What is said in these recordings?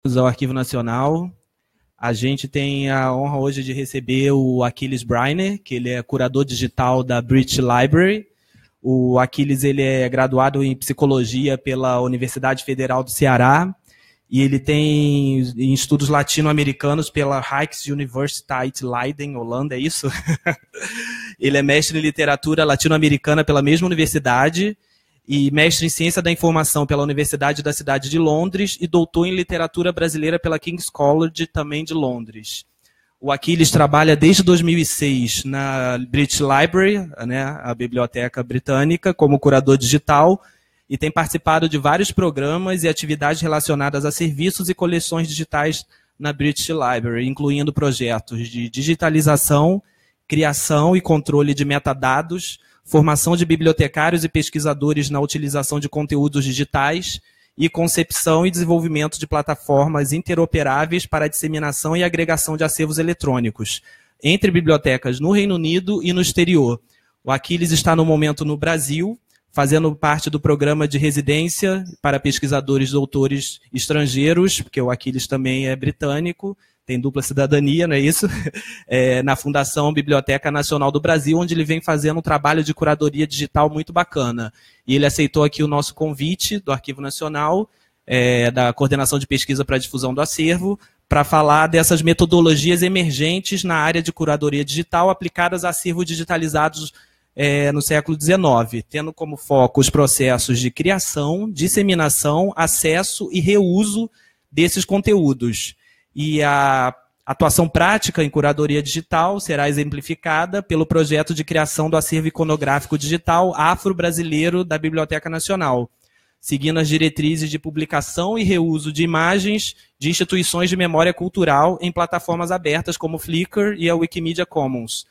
Ao Arquivo Nacional. A gente tem a honra hoje de receber o Aquiles Breiner, que ele é curador digital da British Library. O Aquiles ele é graduado em Psicologia pela Universidade Federal do Ceará e ele tem em estudos latino-americanos pela Rijksuniversiteit Leiden, Holanda, é isso? Ele é mestre em Literatura Latino-Americana pela mesma universidade e mestre em Ciência da Informação pela Universidade da Cidade de Londres e doutor em Literatura Brasileira pela King's College, também de Londres. O Aquiles trabalha desde 2006 na British Library, né, a biblioteca britânica, como curador digital e tem participado de vários programas e atividades relacionadas a serviços e coleções digitais na British Library, incluindo projetos de digitalização, criação e controle de metadados, formação de bibliotecários e pesquisadores na utilização de conteúdos digitais e concepção e desenvolvimento de plataformas interoperáveis para a disseminação e agregação de acervos eletrônicos entre bibliotecas no Reino Unido e no exterior. O Aquiles está no momento no Brasil, fazendo parte do programa de residência para pesquisadores e doutores estrangeiros, porque o Aquiles também é britânico, tem dupla cidadania, não é isso? Na Fundação Biblioteca Nacional do Brasil, onde ele vem fazendo um trabalho de curadoria digital muito bacana. E ele aceitou aqui o nosso convite do Arquivo Nacional, da Coordenação de Pesquisa para a Difusão do Acervo, para falar dessas metodologias emergentes na área de curadoria digital aplicadas a acervos digitalizados no século XIX, tendo como foco os processos de criação, disseminação, acesso e reuso desses conteúdos. E a atuação prática em curadoria digital será exemplificada pelo projeto de criação do acervo iconográfico digital afro-brasileiro da Biblioteca Nacional, seguindo as diretrizes de publicação e reuso de imagens de instituições de memória cultural em plataformas abertas como Flickr e a Wikimedia Commons.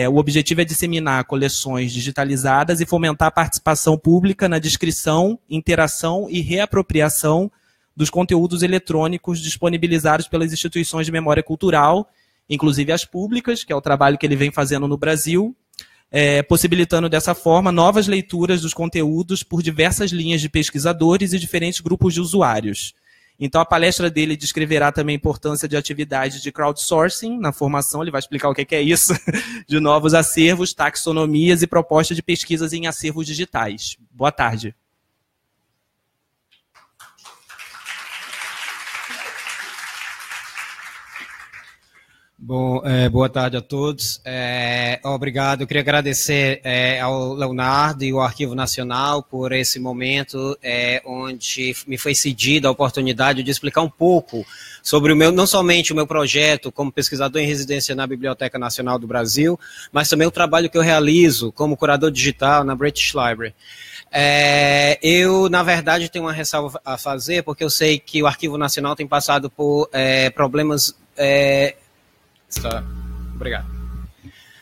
O objetivo é disseminar coleções digitalizadas e fomentar a participação pública na descrição, interação e reapropriação dos conteúdos eletrônicos disponibilizados pelas instituições de memória cultural, inclusive as públicas, que é o trabalho que ele vem fazendo no Brasil, possibilitando dessa forma novas leituras dos conteúdos por diversas linhas de pesquisadores e diferentes grupos de usuários. Então, a palestra dele descreverá também a importância de atividades de crowdsourcing na formação, ele vai explicar o que é isso, de novos acervos, taxonomias e propostas de pesquisas em acervos digitais. Boa tarde. Bom, boa tarde a todos. Obrigado. Eu queria agradecer ao Leonardo e ao Arquivo Nacional por esse momento onde me foi cedida a oportunidade de explicar um pouco sobre não somente o meu projeto como pesquisador em residência na Biblioteca Nacional do Brasil, mas também o trabalho que eu realizo como curador digital na British Library. Eu, na verdade, tenho uma ressalva a fazer, porque eu sei que o Arquivo Nacional tem passado por problemas... Obrigado.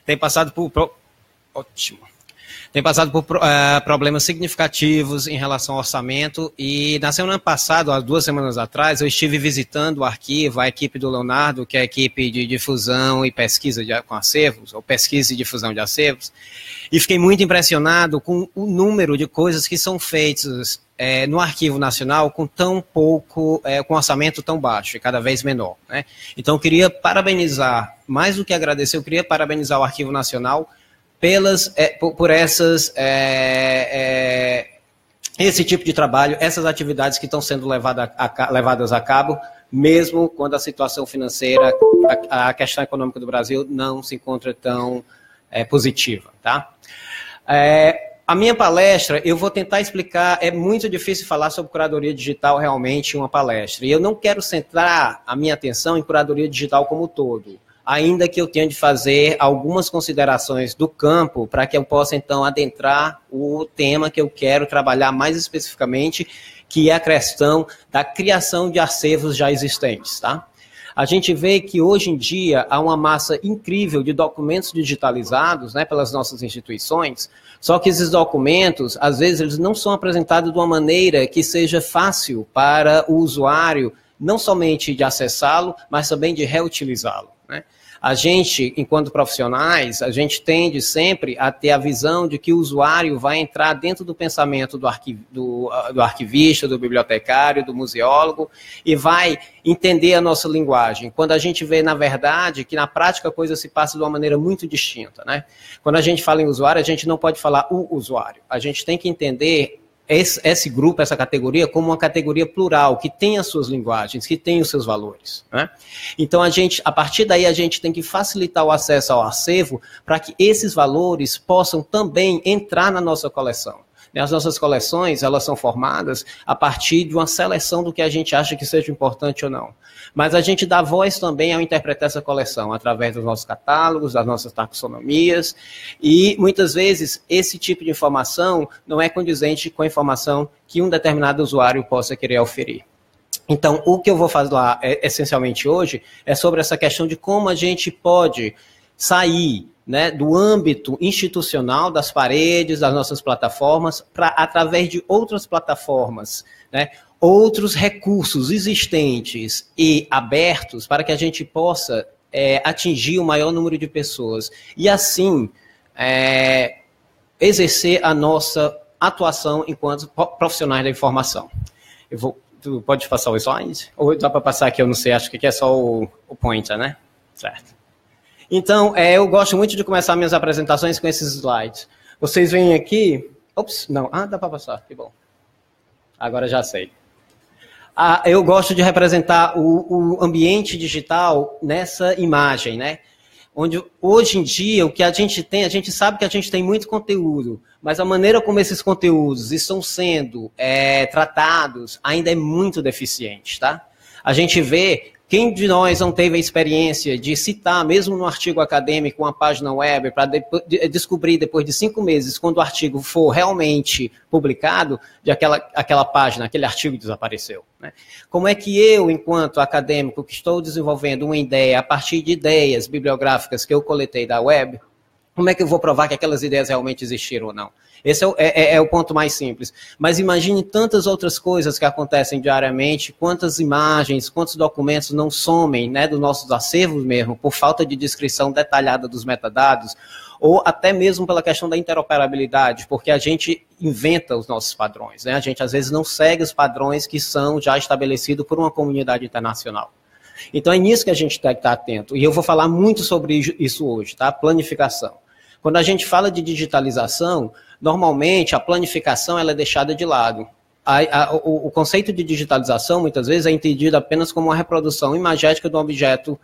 Tem passado por problemas significativos em relação ao orçamento e na semana passada, há 2 semanas atrás, eu estive visitando o arquivo, a equipe do Leonardo, que é a equipe de difusão e pesquisa com acervos, ou pesquisa e difusão de acervos, e fiquei muito impressionado com o número de coisas que são feitas no Arquivo Nacional com tão pouco, com orçamento tão baixo e cada vez menor, né? Então, eu queria parabenizar, mais do que agradecer, eu queria parabenizar o Arquivo Nacional por esse tipo de trabalho, essas atividades que estão sendo levadas a cabo, mesmo quando a situação financeira, a questão econômica do Brasil não se encontra tão positiva, tá? A minha palestra, eu vou tentar explicar, é muito difícil falar sobre curadoria digital realmente em uma palestra, e eu não quero centrar a minha atenção em curadoria digital como um todo, ainda que eu tenha de fazer algumas considerações do campo para que eu possa, então, adentrar o tema que eu quero trabalhar mais especificamente, que é a questão da criação de acervos já existentes, tá? A gente vê que hoje em dia há uma massa incrível de documentos digitalizados, né, pelas nossas instituições, só que esses documentos, às vezes, eles não são apresentados de uma maneira que seja fácil para o usuário, não somente de acessá-lo, mas também de reutilizá-lo, né? A gente, enquanto profissionais, a gente tende sempre a ter a visão de que o usuário vai entrar dentro do pensamento do arquivista, do bibliotecário, do museólogo, e vai entender a nossa linguagem. Quando a gente vê, na verdade, que na prática a coisa se passa de uma maneira muito distinta, né? Quando a gente fala em usuário, a gente não pode falar o usuário. A gente tem que entender esse grupo, essa categoria, como uma categoria plural, que tem as suas linguagens, que tem os seus valores, né? Então, a partir daí, a gente tem que facilitar o acesso ao acervo para que esses valores possam também entrar na nossa coleção. As nossas coleções, elas são formadas a partir de uma seleção do que a gente acha que seja importante ou não. Mas a gente dá voz também ao interpretar essa coleção, através dos nossos catálogos, das nossas taxonomias, e muitas vezes esse tipo de informação não é condizente com a informação que um determinado usuário possa querer oferir. Então, o que eu vou falar essencialmente hoje é sobre essa questão de como a gente pode sair, né, do âmbito institucional, das paredes, das nossas plataformas, para através de outras plataformas, né, outros recursos existentes e abertos para que a gente possa atingir o maior número de pessoas e, assim, exercer a nossa atuação enquanto profissionais da informação. Tu pode passar o slide? Ou dá para passar aqui, eu não sei, acho que aqui é só o pointer, né? Certo. Então, eu gosto muito de começar minhas apresentações com esses slides. Vocês veem aqui... Ops, não. Dá para passar, que bom. Agora já sei. Eu gosto de representar o ambiente digital nessa imagem, né? Onde, hoje em dia, o que a gente sabe que a gente tem muito conteúdo, mas a maneira como esses conteúdos estão sendo tratados ainda é muito deficiente, tá? A gente vê... Quem de nós não teve a experiência de citar, mesmo no artigo acadêmico, uma página web, para descobrir depois de 5 meses, quando o artigo for realmente publicado, de aquela página, aquele artigo desapareceu, né? Como é que eu, enquanto acadêmico, que estou desenvolvendo uma ideia a partir de ideias bibliográficas que eu coletei da web, como é que eu vou provar que aquelas ideias realmente existiram ou não? Esse é o ponto mais simples. Mas imagine tantas outras coisas que acontecem diariamente, quantas imagens, quantos documentos não somem, né, dos nossos acervos mesmo, por falta de descrição detalhada dos metadados, ou até mesmo pela questão da interoperabilidade, porque a gente inventa os nossos padrões, né? A gente às vezes não segue os padrões que são já estabelecidos por uma comunidade internacional. Então é nisso que a gente tem que estar atento. E eu vou falar muito sobre isso hoje, tá? Planificação. Quando a gente fala de digitalização, normalmente a planificação ela é deixada de lado. O conceito de digitalização, muitas vezes, é entendido apenas como uma reprodução imagética de um objeto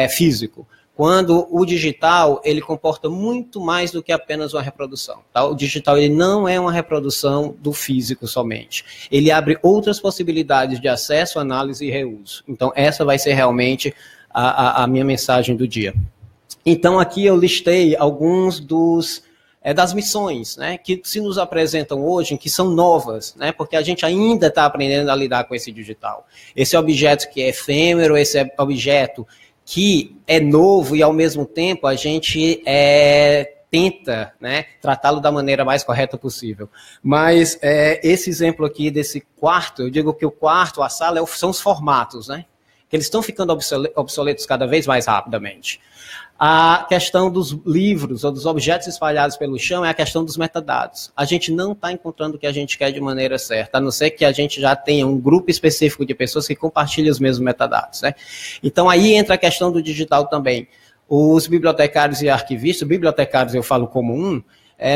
físico. Quando o digital, ele comporta muito mais do que apenas uma reprodução. Tá? O digital ele não é uma reprodução do físico somente. Ele abre outras possibilidades de acesso, análise e reuso. Então, essa vai ser realmente a minha mensagem do dia. Então, aqui eu listei alguns das missões, né, que se nos apresentam hoje, que são novas, né, porque a gente ainda está aprendendo a lidar com esse digital. Esse objeto que é efêmero, esse objeto que é novo e, ao mesmo tempo, a gente tenta, né, tratá-lo da maneira mais correta possível. Mas esse exemplo aqui desse quarto, eu digo que o quarto, a sala, são os formatos, né, que eles estão ficando obsoletos cada vez mais rapidamente. A questão dos livros ou dos objetos espalhados pelo chão é a questão dos metadados. A gente não está encontrando o que a gente quer de maneira certa, a não ser que a gente já tenha um grupo específico de pessoas que compartilham os mesmos metadados, né? Então aí entra a questão do digital também. Os bibliotecários e arquivistas, bibliotecários eu falo como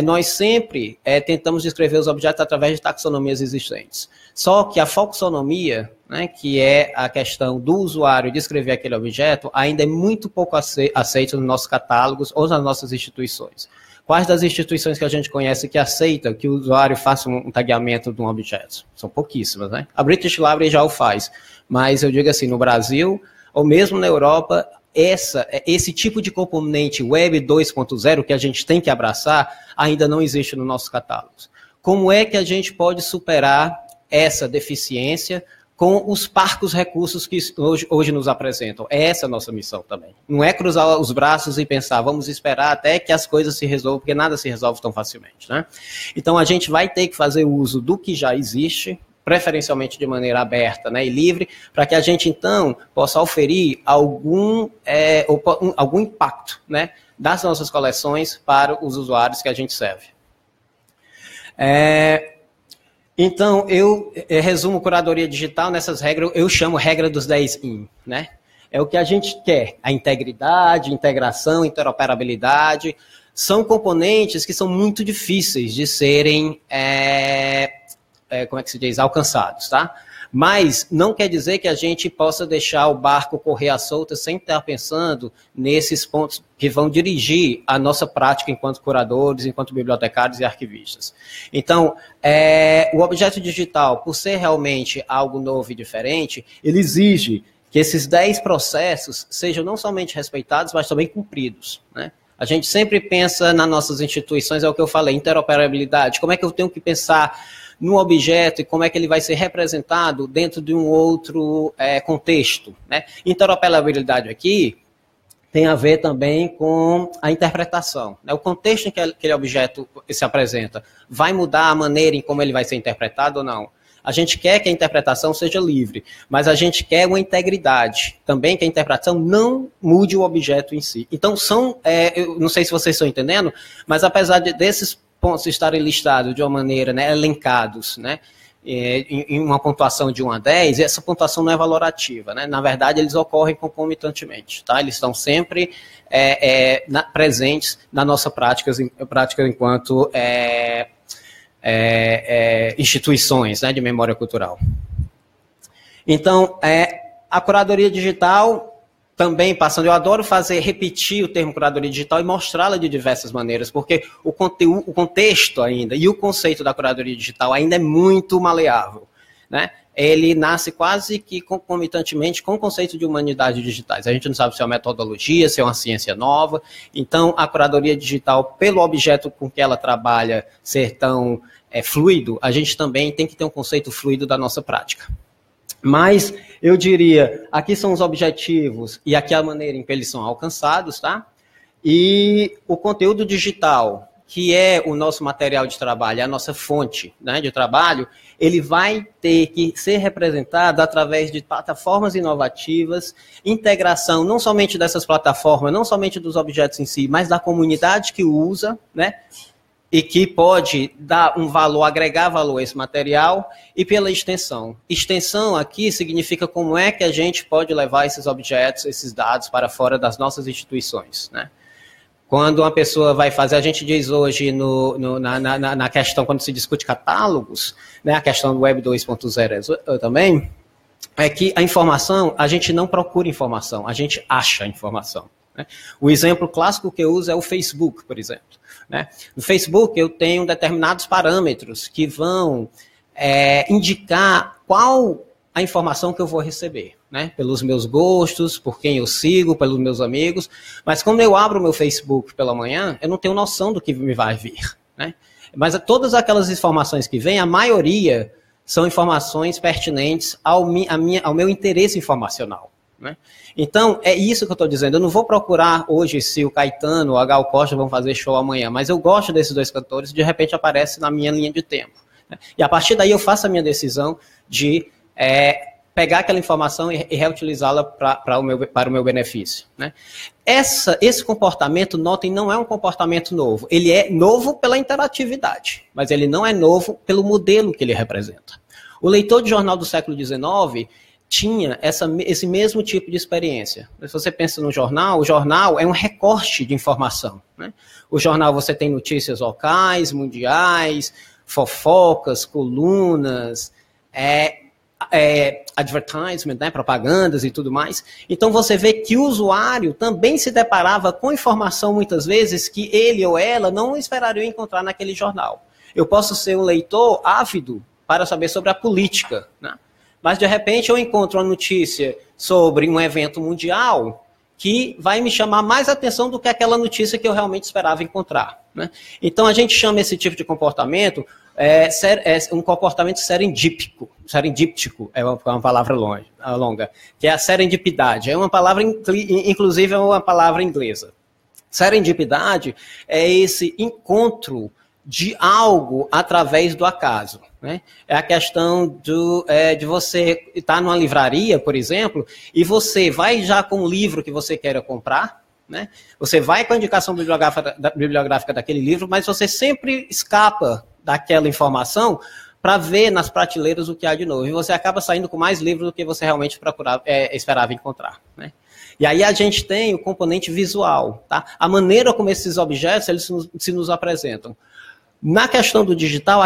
nós sempre tentamos descrever os objetos através de taxonomias existentes. Só que a folksonomia, né, que é a questão do usuário descrever aquele objeto, ainda é muito pouco aceito nos nossos catálogos ou nas nossas instituições. Quais das instituições que a gente conhece que aceitam que o usuário faça um tagueamento de um objeto? São pouquíssimas, né? A British Library já o faz, mas eu digo assim, no Brasil, ou mesmo na Europa, esse tipo de componente Web 2.0 que a gente tem que abraçar ainda não existe nos nossos catálogos. Como é que a gente pode superar essa deficiência com os parcos recursos que hoje nos apresentam? Essa é a nossa missão também. Não é cruzar os braços e pensar, vamos esperar até que as coisas se resolvam, porque nada se resolve tão facilmente, né? Então a gente vai ter que fazer uso do que já existe, preferencialmente de maneira aberta, né, e livre, para que a gente, então, possa oferir algum impacto, né, das nossas coleções para os usuários que a gente serve. Então, eu resumo curadoria digital nessas regras, eu chamo regra dos 10 IN, né? É o que a gente quer, a integridade, integração, interoperabilidade, são componentes que são muito difíceis de serem, como é que se diz, alcançados, tá? Mas não quer dizer que a gente possa deixar o barco correr à solta sem estar pensando nesses pontos que vão dirigir a nossa prática enquanto curadores, enquanto bibliotecários e arquivistas. Então, o objeto digital, por ser realmente algo novo e diferente, ele exige que esses 10 processos sejam não somente respeitados, mas também cumpridos, né? A gente sempre pensa nas nossas instituições, é o que eu falei, interoperabilidade, como é que eu tenho que pensar no objeto e como é que ele vai ser representado dentro de um outro contexto, né? Interoperabilidade aqui tem a ver também com a interpretação, né? O contexto em que aquele objeto se apresenta vai mudar a maneira em como ele vai ser interpretado ou não? A gente quer que a interpretação seja livre, mas a gente quer uma integridade, também que a interpretação não mude o objeto em si. Então, eu não sei se vocês estão entendendo, mas apesar desses pontos estarem listados de uma maneira, né, elencados, né, em uma pontuação de 1 a 10, essa pontuação não é valorativa, né? Na verdade, eles ocorrem concomitantemente, tá? Eles estão sempre presentes na nossa prática enquanto instituições, né, de memória cultural. Então, a curadoria digital também passando, eu adoro repetir o termo curadoria digital e mostrá-la de diversas maneiras, porque o contexto ainda e o conceito da curadoria digital ainda é muito maleável, né? Ele nasce quase que concomitantemente com o conceito de humanidades digitais. A gente não sabe se é uma metodologia, se é uma ciência nova. Então, a curadoria digital, pelo objeto com que ela trabalha ser tão fluido, a gente também tem que ter um conceito fluido da nossa prática. Mas eu diria, aqui são os objetivos e aqui a maneira em que eles são alcançados, tá? E o conteúdo digital, que é o nosso material de trabalho, é a nossa fonte, né, de trabalho, ele vai ter que ser representado através de plataformas inovativas, integração não somente dessas plataformas, não somente dos objetos em si, mas da comunidade que usa, né? E que pode dar um valor, agregar valor a esse material, e pela extensão. Extensão aqui significa como é que a gente pode levar esses objetos, esses dados para fora das nossas instituições, né? Quando uma pessoa vai fazer, a gente diz hoje na questão, quando se discute catálogos, né, a questão do Web 2.0 também, é que a informação, a gente não procura informação, a gente acha informação, né? O exemplo clássico que eu uso é o Facebook, por exemplo, né? No Facebook eu tenho determinados parâmetros que vão indicar qual a informação que eu vou receber, né? Pelos meus gostos, por quem eu sigo, pelos meus amigos. Mas quando eu abro o meu Facebook pela manhã, eu não tenho noção do que me vai vir, né? Mas todas aquelas informações que vêm, a maioria são informações pertinentes ao meu interesse informacional, né? Então, é isso que eu estou dizendo. Eu não vou procurar hoje se o Caetano ou a Gal Costa vão fazer show amanhã, mas eu gosto desses dois cantores e de repente aparece na minha linha de tempo, né? E a partir daí eu faço a minha decisão de pegar aquela informação e reutilizá-la para o meu benefício, né? Esse comportamento, notem, não é um comportamento novo. Ele é novo pela interatividade, mas ele não é novo pelo modelo que ele representa. O leitor de jornal do século XIX tinha esse mesmo tipo de experiência. Se você pensa no jornal, o jornal é um recorte de informação, né? O jornal você tem notícias locais, mundiais, fofocas, colunas, advertisement, né, propagandas e tudo mais. Então você vê que o usuário também se deparava com informação muitas vezes que ele ou ela não esperaria encontrar naquele jornal. Eu posso ser um leitor ávido para saber sobre a política, né? Mas de repente eu encontro uma notícia sobre um evento mundial que vai me chamar mais atenção do que aquela notícia que eu realmente esperava encontrar, né? Então a gente chama esse tipo de comportamento um comportamento serendíptico é uma palavra longa, que é a serendipidade. É uma palavra, inclusive, é uma palavra inglesa. Serendipidade é esse encontro de algo através do acaso, né? É a questão de você estar numa livraria, por exemplo, e você vai já com o livro que você queira comprar, né? Você vai com a indicação bibliográfica daquele livro, mas você sempre escapa daquela informação para ver nas prateleiras o que há de novo. E você acaba saindo com mais livros do que você realmente esperava encontrar, né? E aí a gente tem o componente visual, tá? A maneira como esses objetos eles se nos apresentam. Na questão do digital,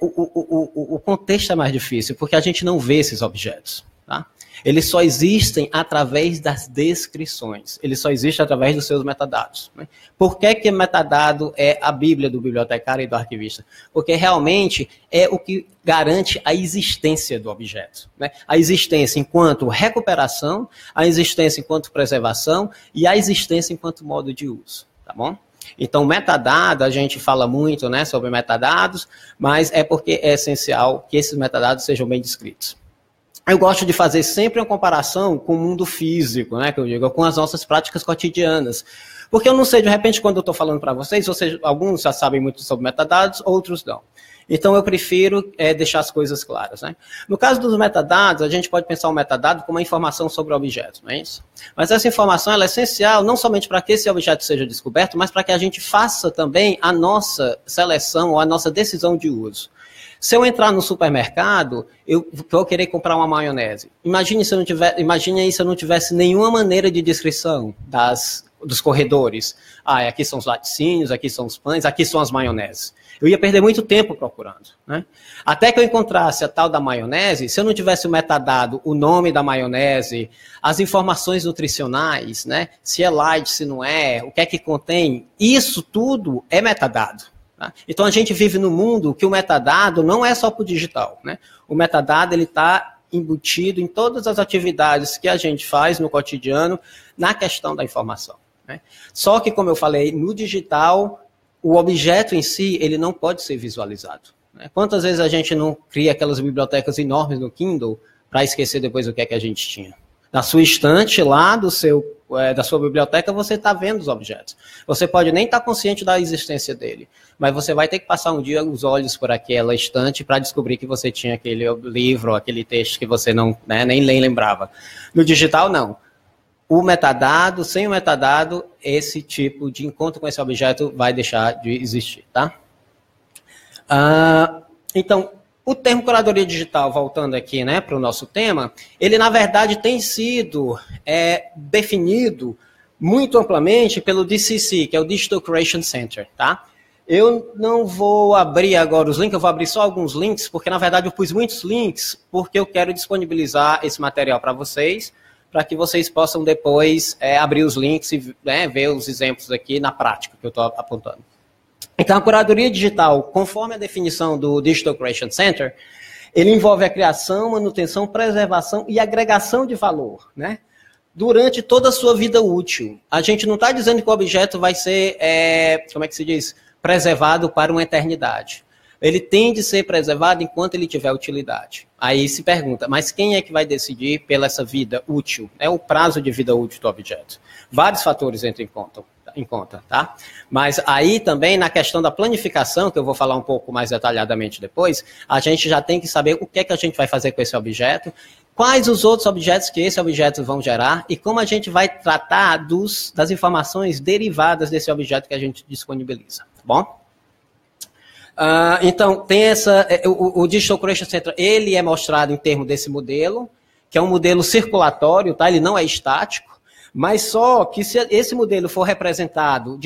o contexto é mais difícil, porque a gente não vê esses objetos, tá? Eles só existem através das descrições, eles só existem através dos seus metadados, né? Por que metadado é a Bíblia do bibliotecário e do arquivista? Porque realmente é o que garante a existência do objeto, né? A existência enquanto recuperação, a existência enquanto preservação e a existência enquanto modo de uso, tá bom? Então, metadado, a gente fala muito, né, sobre metadados, mas é porque é essencial que esses metadados sejam bem descritos. Eu gosto de fazer sempre uma comparação com o mundo físico, né, que eu digo, com as nossas práticas cotidianas. Porque eu não sei, de repente, quando eu estou falando para vocês, alguns já sabem muito sobre metadados, outros não. Então, eu prefiro deixar as coisas claras, né? No caso dos metadados, a gente pode pensar o metadado como uma informação sobre o objeto, não é isso? Mas essa informação ela é essencial não somente para que esse objeto seja descoberto, mas para que a gente faça também a nossa seleção ou a nossa decisão de uso. Se eu entrar no supermercado, eu vou querer comprar uma maionese. Imagine se eu não tivesse nenhuma maneira de descrição dos corredores. Aqui são os laticínios, aqui são os pães, aqui são as maioneses. Eu ia perder muito tempo procurando, né? Até que eu encontrasse a tal da maionese, se eu não tivesse o metadado, o nome da maionese, as informações nutricionais, né? Se é light, se não é, o que é que contém, isso tudo é metadado. Tá? Então a gente vive num mundo que o metadado não é só para o digital, né? O metadado ele está embutido em todas as atividades que a gente faz no cotidiano na questão da informação, né? Só que, como eu falei, no digital, o objeto em si, ele não pode ser visualizado, né? Quantas vezes a gente não cria aquelas bibliotecas enormes no Kindle para esquecer depois o que é que a gente tinha? Na sua estante lá da sua biblioteca, você está vendo os objetos. Você pode nem estar consciente da existência dele, mas você vai ter que passar um dia os olhos por aquela estante para descobrir que você tinha aquele livro, aquele texto que você não, né, nem lembrava. No digital, não. O metadado, sem o metadado, esse tipo de encontro com esse objeto vai deixar de existir, tá? Então, o termo curadoria digital, voltando aqui, né, para o nosso tema, ele, na verdade, tem sido definido muito amplamente pelo DCC, que é o Digital Curation Center, tá? Eu não vou abrir agora os links, eu vou abrir só alguns links, porque, na verdade, eu pus muitos links, porque eu quero disponibilizar esse material para vocês, para que vocês possam depois abrir os links e ver os exemplos aqui na prática que eu estou apontando. Então, a curadoria digital, conforme a definição do Digital Curation Center, ele envolve a criação, manutenção, preservação e agregação de valor, né? Durante toda a sua vida útil. A gente não está dizendo que o objeto vai ser, como é que se diz, preservado para uma eternidade. Ele tem de ser preservado enquanto ele tiver utilidade. Aí se pergunta, mas quem é que vai decidir pela essa vida útil? É o prazo de vida útil do objeto. Vários fatores entram em conta, tá? Mas aí também na questão da planificação, que eu vou falar um pouco mais detalhadamente depois, a gente já tem que saber o que é que a gente vai fazer com esse objeto, quais os outros objetos que esse objeto vão gerar e como a gente vai tratar das informações derivadas desse objeto que a gente disponibiliza, tá bom? Então, tem o Digital Curation Center, ele é mostrado em termos desse modelo, que é um modelo circulatório, tá? Ele não é estático, mas só que se esse modelo for representado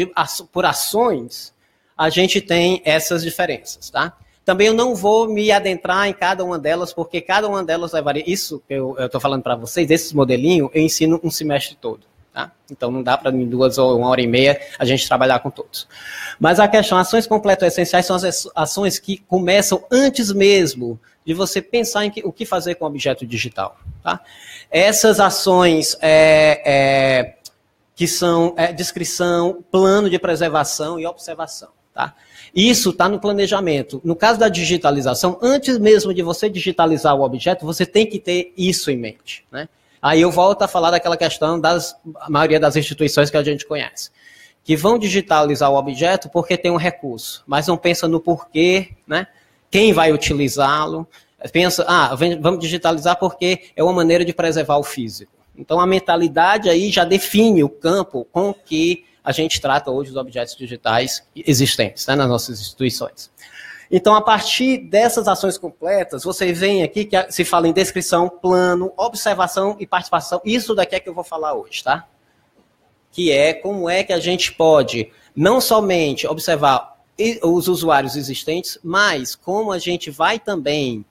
por ações, a gente tem essas diferenças, tá? Também eu não vou me adentrar em cada uma delas, porque cada uma delas levaria... Isso que eu estou falando para vocês, esses modelinhos, eu ensino um semestre todo. Tá? Então não dá para em 2 ou 1h30 a gente trabalhar com todos. Mas a questão, ações completas essenciais são as ações que começam antes mesmo de você pensar em o que fazer com o objeto digital. Tá? Essas ações que são descrição, plano de preservação e observação. Tá? Isso está no planejamento. No caso da digitalização, antes mesmo de você digitalizar o objeto, você tem que ter isso em mente, né? Aí eu volto a falar daquela questão da maioria das instituições que a gente conhece, que vão digitalizar o objeto porque tem um recurso, mas não pensa no porquê, né? Quem vai utilizá-lo. Pensa, vamos digitalizar porque é uma maneira de preservar o físico. Então, a mentalidade aí já define o campo com que a gente trata hoje os objetos digitais existentes, né, nas nossas instituições. Então, a partir dessas ações completas, vocês veem aqui que se fala em descrição, plano, observação e participação. Isso daqui é que eu vou falar hoje, tá? Que é como é que a gente pode não somente observar os usuários existentes, mas como a gente vai também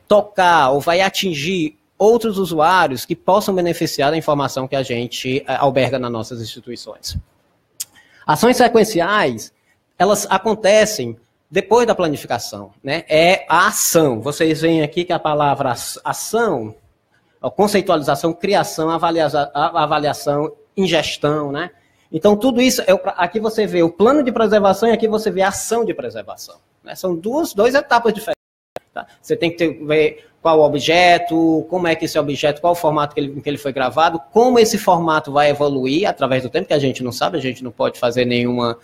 tocar ou vai atingir outros usuários que possam beneficiar da informação que a gente alberga nas nossas instituições. Ações sequenciais, elas acontecem depois da planificação, né? É a ação. Vocês veem aqui que a palavra ação, a conceitualização, criação, avaliação, ingestão, né? Então, tudo isso, aqui você vê o plano de preservação e aqui você vê a ação de preservação, né? São duas etapas diferentes. Tá? Você tem que ver qual o objeto, como é que esse objeto, qual o formato em que ele foi gravado, como esse formato vai evoluir através do tempo, que a gente não sabe, a gente não pode fazer nenhuma...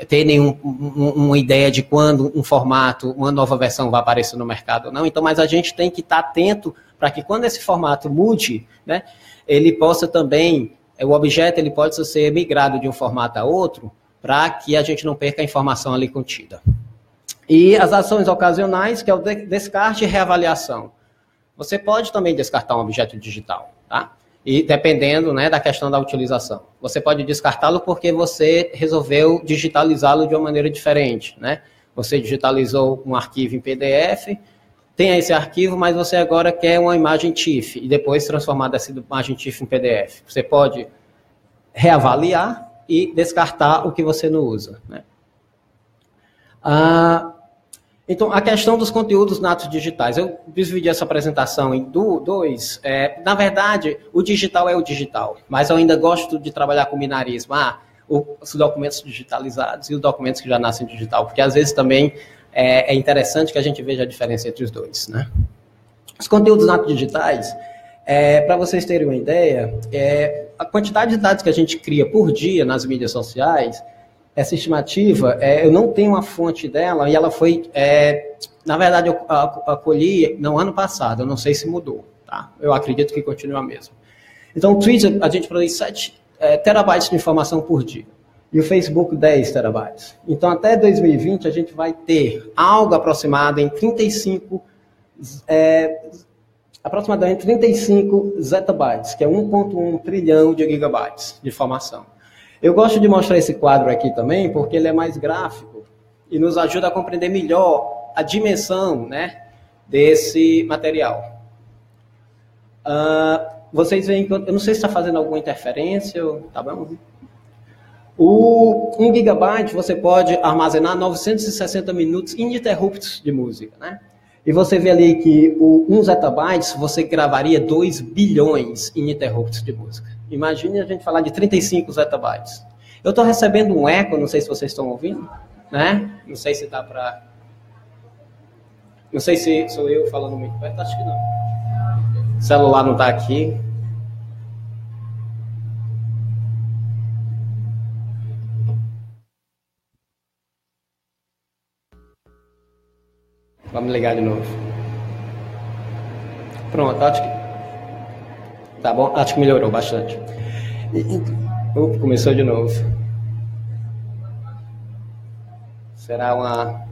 ter nenhuma ideia de quando um formato, uma nova versão vai aparecer no mercado ou não. Então, mas a gente tem que estar atento para que quando esse formato mude, né, ele possa também, o objeto ele pode ser migrado de um formato a outro, para que a gente não perca a informação ali contida. E as ações ocasionais, que é o descarte e reavaliação. Você pode também descartar um objeto digital, tá? E dependendo, né, da questão da utilização. Você pode descartá-lo porque você resolveu digitalizá-lo de uma maneira diferente, né? Você digitalizou um arquivo em PDF, tem esse arquivo, mas você agora quer uma imagem TIFF e depois transformar dessa imagem TIFF em PDF. Você pode reavaliar e descartar o que você não usa, né? Então, a questão dos conteúdos natos digitais. Eu dividi essa apresentação em dois. Na verdade, o digital é o digital, mas eu ainda gosto de trabalhar com binarismo. Os documentos digitalizados e os documentos que já nascem digital, porque às vezes também é interessante que a gente veja a diferença entre os dois, né? Os conteúdos natos digitais, para vocês terem uma ideia, a quantidade de dados que a gente cria por dia nas mídias sociais, essa estimativa, eu não tenho uma fonte dela, e ela foi, na verdade, eu acolhi no ano passado, eu não sei se mudou, tá? Eu acredito que continua a mesma. Então, o Twitter, a gente produz 7 terabytes de informação por dia, e o Facebook 10 terabytes. Então, até 2020, a gente vai ter algo aproximado em 35 zettabytes, que é 1,1 trilhão de gigabytes de informação. Eu gosto de mostrar esse quadro aqui também, porque ele é mais gráfico e nos ajuda a compreender melhor a dimensão, né, desse material. Vocês veem que eu não sei se está fazendo alguma interferência, tá bom? O 1 gigabyte você pode armazenar 960 minutos ininterruptos de música, né? E você vê ali que o 1 zettabytes você gravaria 2 bilhões ininterruptos de música. Imagine a gente falar de 35 zettabytes. Eu estou recebendo um eco, não sei se vocês estão ouvindo, né? Não sei se dá para... Não sei se sou eu falando muito perto, acho que não. O celular não está aqui. Vamos ligar de novo. Pronto, acho que... Tá bom, acho que melhorou bastante. Começou de novo. Será uma...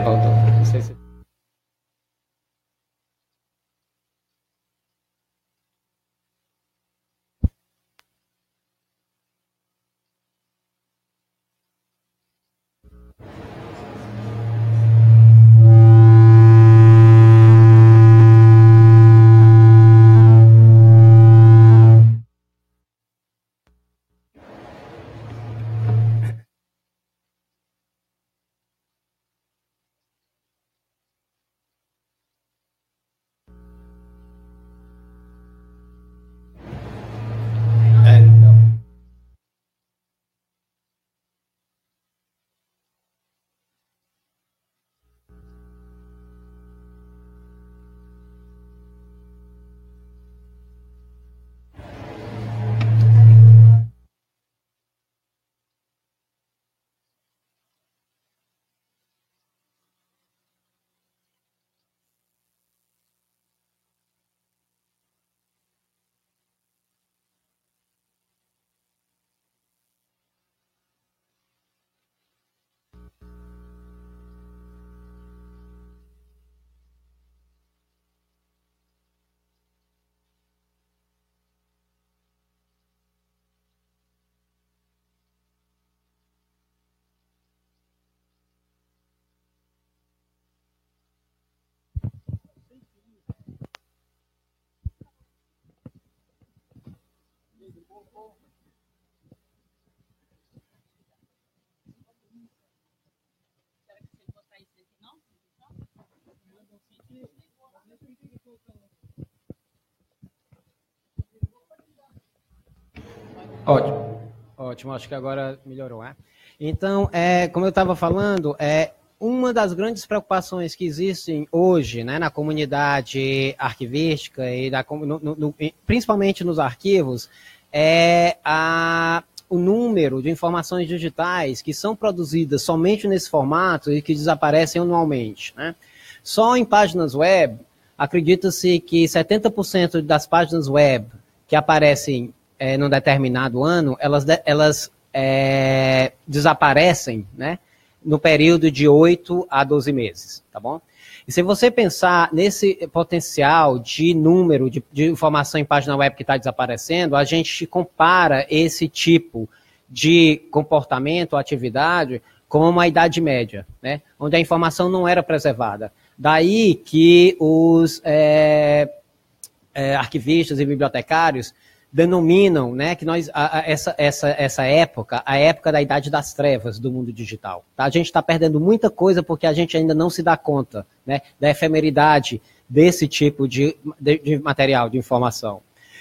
voltou. Não sei se... Ótimo, ótimo, acho que agora melhorou, né? Então, como eu estava falando, uma das grandes preocupações que existem hoje, né, na comunidade arquivística e principalmente nos arquivos, é o número de informações digitais que são produzidas somente nesse formato e que desaparecem anualmente, né? Só em páginas web, acredita-se que 70% das páginas web que aparecem num determinado ano, elas desaparecem, né, no período de 8 a 12 meses, tá bom? E se você pensar nesse potencial de número de informação em página web que está desaparecendo, a gente compara esse tipo de comportamento, atividade, com uma Idade Média, né, onde a informação não era preservada. Daí que os arquivistas e bibliotecários denominam, né, que essa época, a época da Idade das Trevas do mundo digital. Tá? A gente está perdendo muita coisa porque a gente ainda não se dá conta, né, da efemeridade desse tipo de material, de informação.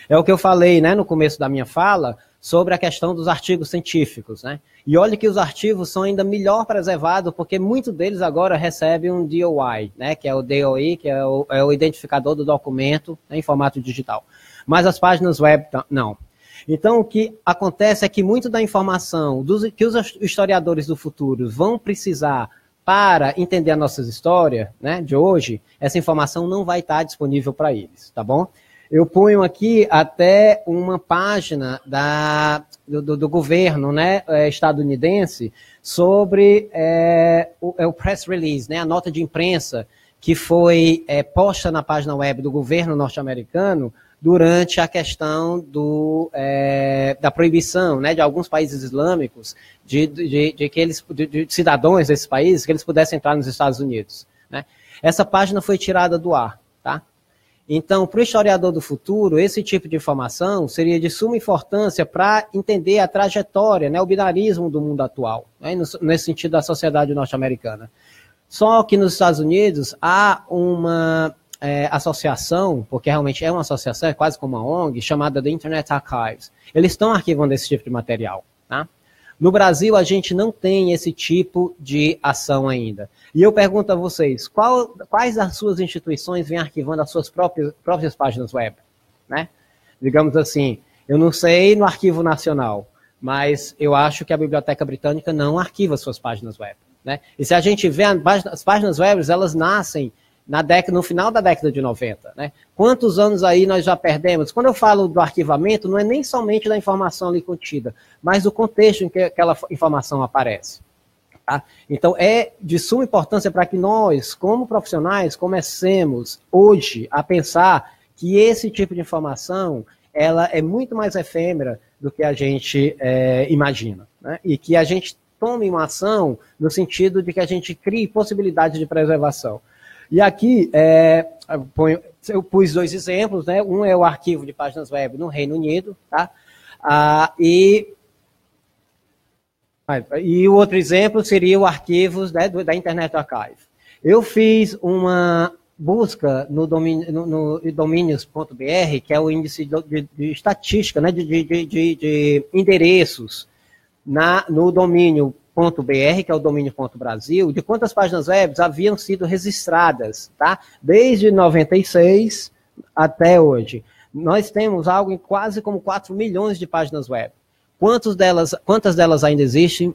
É o que eu falei, né, no começo da minha fala sobre a questão dos artigos científicos, né? E olha que os artigos são ainda melhor preservados porque muitos deles agora recebem um DOI, né, que é o DOI, que é o identificador do documento, né, em formato digital. Mas as páginas web não. Então, o que acontece é que muito da informação que os historiadores do futuro vão precisar para entender a nossa história, né, de hoje, essa informação não vai estar disponível para eles, tá bom? Eu ponho aqui até uma página do governo, né, estadunidense sobre o press release, né, a nota de imprensa que foi posta na página web do governo norte-americano durante a questão da proibição, né, de alguns países islâmicos de cidadãos desses países que eles pudessem entrar nos Estados Unidos, né? Essa página foi tirada do ar, tá? Então, para o historiador do futuro, esse tipo de informação seria de suma importância para entender a trajetória, né, o binarismo do mundo atual, né, nesse sentido da sociedade norte-americana. Só que nos Estados Unidos há uma associação, porque realmente é uma associação, é quase como uma ONG, chamada The Internet Archives. Eles estão arquivando esse tipo de material, tá? No Brasil, a gente não tem esse tipo de ação ainda. E eu pergunto a vocês, quais das suas instituições vêm arquivando as suas próprias páginas web, né? Digamos assim, eu não sei no Arquivo Nacional, mas eu acho que a Biblioteca Britânica não arquiva suas páginas web, né? E se a gente vê as páginas web, elas nascem no final da década de 90, né? Quantos anos aí nós já perdemos? Quando eu falo do arquivamento, não é nem somente da informação ali contida, mas do contexto em que aquela informação aparece. Tá? Então, é de suma importância para que nós, como profissionais, comecemos hoje a pensar que esse tipo de informação ela é muito mais efêmera do que a gente imagina, né? E que a gente tome uma ação no sentido de que a gente crie possibilidades de preservação. E aqui eu pus 2 exemplos, né? Um é o arquivo de páginas web no Reino Unido, tá? E o outro exemplo seria o arquivos, né, da Internet Archive. Eu fiz uma busca no domínios.br, que é o índice de estatística, né, de endereços no domínio .br, que é o domínio.brasil, de quantas páginas web haviam sido registradas, tá? Desde 96 até hoje. Nós temos algo em quase como 4 milhões de páginas web. Quantas delas ainda existem?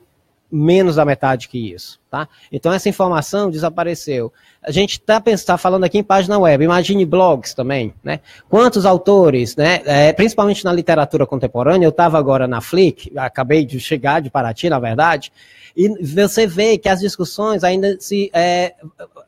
Menos da metade que isso, tá? Então essa informação desapareceu. A gente tá falando aqui em página web, imagine blogs também, né? Quantos autores, né? Principalmente na literatura contemporânea, eu estava agora na Flick, acabei de chegar de Paraty, na verdade, e você vê que as discussões ainda se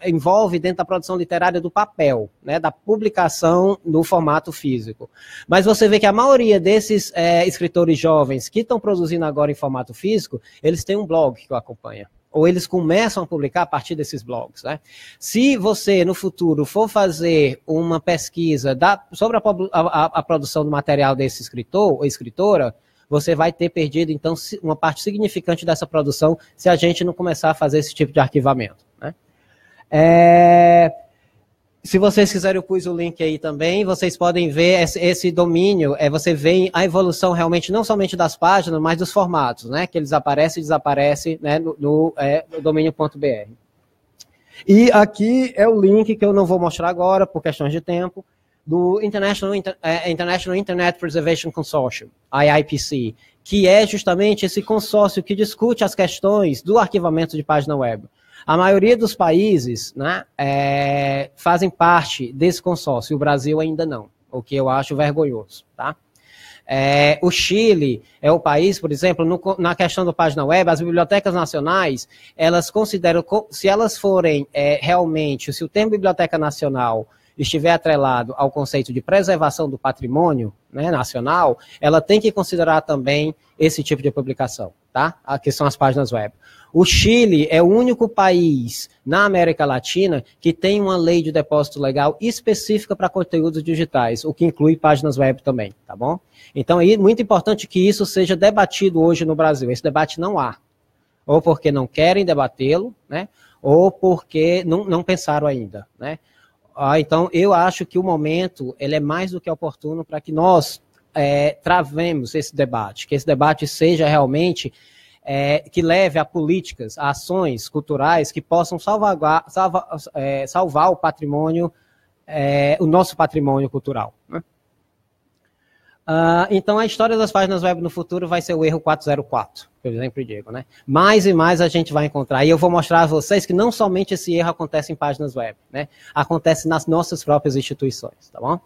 envolvem dentro da produção literária do papel, né? Da publicação no formato físico. Mas você vê que a maioria desses escritores jovens que estão produzindo agora em formato físico, eles têm um blog que o acompanha, ou eles começam a publicar a partir desses blogs, né? Se você, no futuro, for fazer uma pesquisa sobre a produção do material desse escritor ou escritora, você vai ter perdido, então, uma parte significante dessa produção se a gente não começar a fazer esse tipo de arquivamento, né? Se vocês quiserem, eu pus o link aí também, vocês podem ver esse domínio, você vê a evolução realmente não somente das páginas, mas dos formatos, né? Que eles aparecem e desaparecem, né, no domínio.br. E aqui é o link que eu não vou mostrar agora, por questões de tempo, do International Internet Preservation Consortium, IIPC, que é justamente esse consórcio que discute as questões do arquivamento de página web. A maioria dos países, né, fazem parte desse consórcio, e o Brasil ainda não, o que eu acho vergonhoso, tá? O Chile é o país, por exemplo, na questão da página web, as bibliotecas nacionais, elas consideram, se elas forem realmente, se o termo biblioteca nacional estiver atrelado ao conceito de preservação do patrimônio, né, nacional, ela tem que considerar também esse tipo de publicação, tá? Que são as páginas web. O Chile é o único país na América Latina que tem uma lei de depósito legal específica para conteúdos digitais, o que inclui páginas web também, tá bom? Então é muito importante que isso seja debatido hoje no Brasil. Esse debate não há, ou porque não querem debatê-lo, né, ou porque não pensaram ainda, né? Então, eu acho que o momento ele é mais do que oportuno para que nós travemos esse debate, que esse debate seja realmente, que leve a políticas, a ações culturais que possam salvar o patrimônio, o nosso patrimônio cultural, né? Então, a história das páginas web no futuro vai ser o erro 404, que eu sempre digo, né? Mais e mais a gente vai encontrar. E eu vou mostrar a vocês que não somente esse erro acontece em páginas web, né? Acontece nas nossas próprias instituições, tá bom?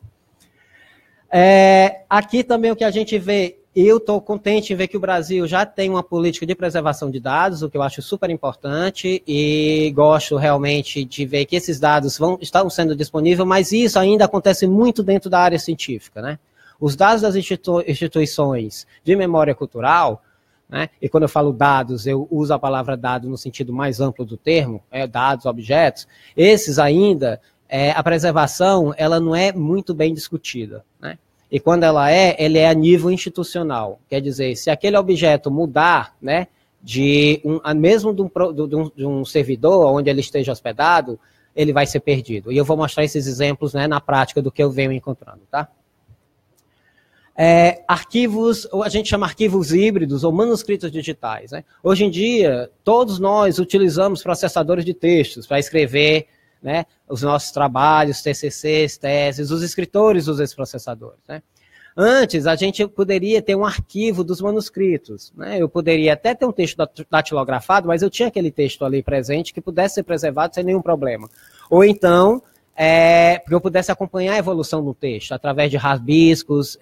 Aqui também o que a gente vê, eu estou contente em ver que o Brasil já tem uma política de preservação de dados, o que eu acho super importante, e gosto realmente de ver que esses dados estão sendo disponíveis, mas isso ainda acontece muito dentro da área científica, né? Os dados das instituições de memória cultural, né, e quando eu falo dados, eu uso a palavra dado no sentido mais amplo do termo, dados, objetos, esses ainda, a preservação, ela não é muito bem discutida, né? E quando ela é a nível institucional. Quer dizer, se aquele objeto mudar, né, mesmo de um servidor onde ele esteja hospedado, ele vai ser perdido. E eu vou mostrar esses exemplos, né, na prática do que eu venho encontrando, tá? Arquivos, a gente chama arquivos híbridos ou manuscritos digitais, né? Hoje em dia, todos nós utilizamos processadores de textos para escrever, né, os nossos trabalhos, TCCs, teses, os escritores usam esses processadores, né? Antes, a gente poderia ter um arquivo dos manuscritos, né? Eu poderia até ter um texto datilografado, mas eu tinha aquele texto ali presente que pudesse ser preservado sem nenhum problema. Ou então, porque eu pudesse acompanhar a evolução do texto, através de rabiscos,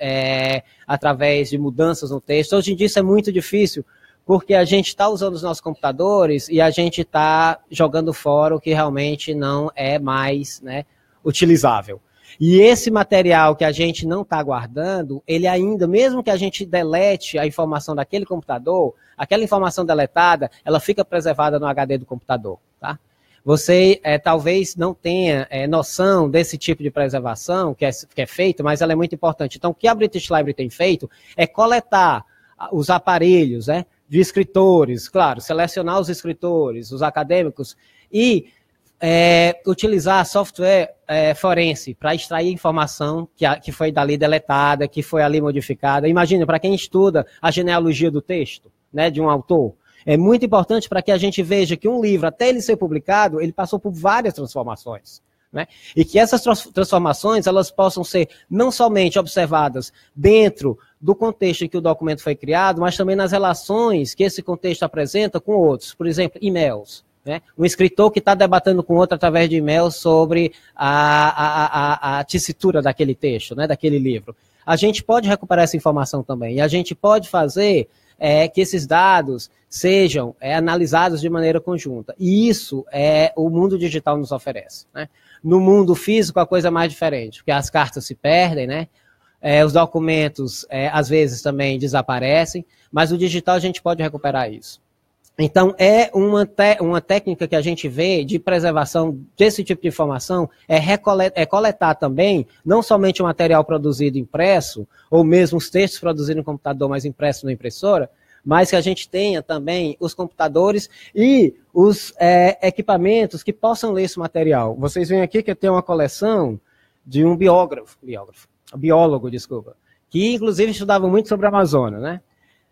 através de mudanças no texto. Hoje em dia isso é muito difícil, porque a gente está usando os nossos computadores e a gente está jogando fora o que realmente não é mais, né, utilizável. E esse material que a gente não está guardando, ele ainda, mesmo que a gente delete a informação daquele computador, aquela informação deletada, ela fica preservada no HD do computador, tá? Você talvez não tenha noção desse tipo de preservação que é feito, mas ela é muito importante. Então, o que a British Library tem feito é coletar os aparelhos, né, de escritores, claro, selecionar os escritores, os acadêmicos, e utilizar software forense para extrair informação que foi dali deletada, que foi ali modificada. Imagina, para quem estuda a genealogia do texto, né, de um autor, é muito importante para que a gente veja que um livro, até ele ser publicado, ele passou por várias transformações, né? E que essas transformações elas possam ser não somente observadas dentro do contexto em que o documento foi criado, mas também nas relações que esse contexto apresenta com outros. Por exemplo, e-mails, né? Um escritor que está debatendo com outro através de e-mails sobre a tessitura daquele texto, né, daquele livro. A gente pode recuperar essa informação também, e a gente pode fazer que esses dados sejam analisados de maneira conjunta. E isso o mundo digital nos oferece, né? No mundo físico a coisa é mais diferente, porque as cartas se perdem, né? Os documentos às vezes também desaparecem, mas no digital a gente pode recuperar isso. Então, é uma técnica que a gente vê de preservação desse tipo de informação, é coletar também, não somente o material produzido impresso, ou mesmo os textos produzidos no computador, mas impresso na impressora, mas que a gente tenha também os computadores e os equipamentos que possam ler esse material. Vocês veem aqui que eu tenho uma coleção de um biólogo, que inclusive estudava muito sobre a Amazônia, né?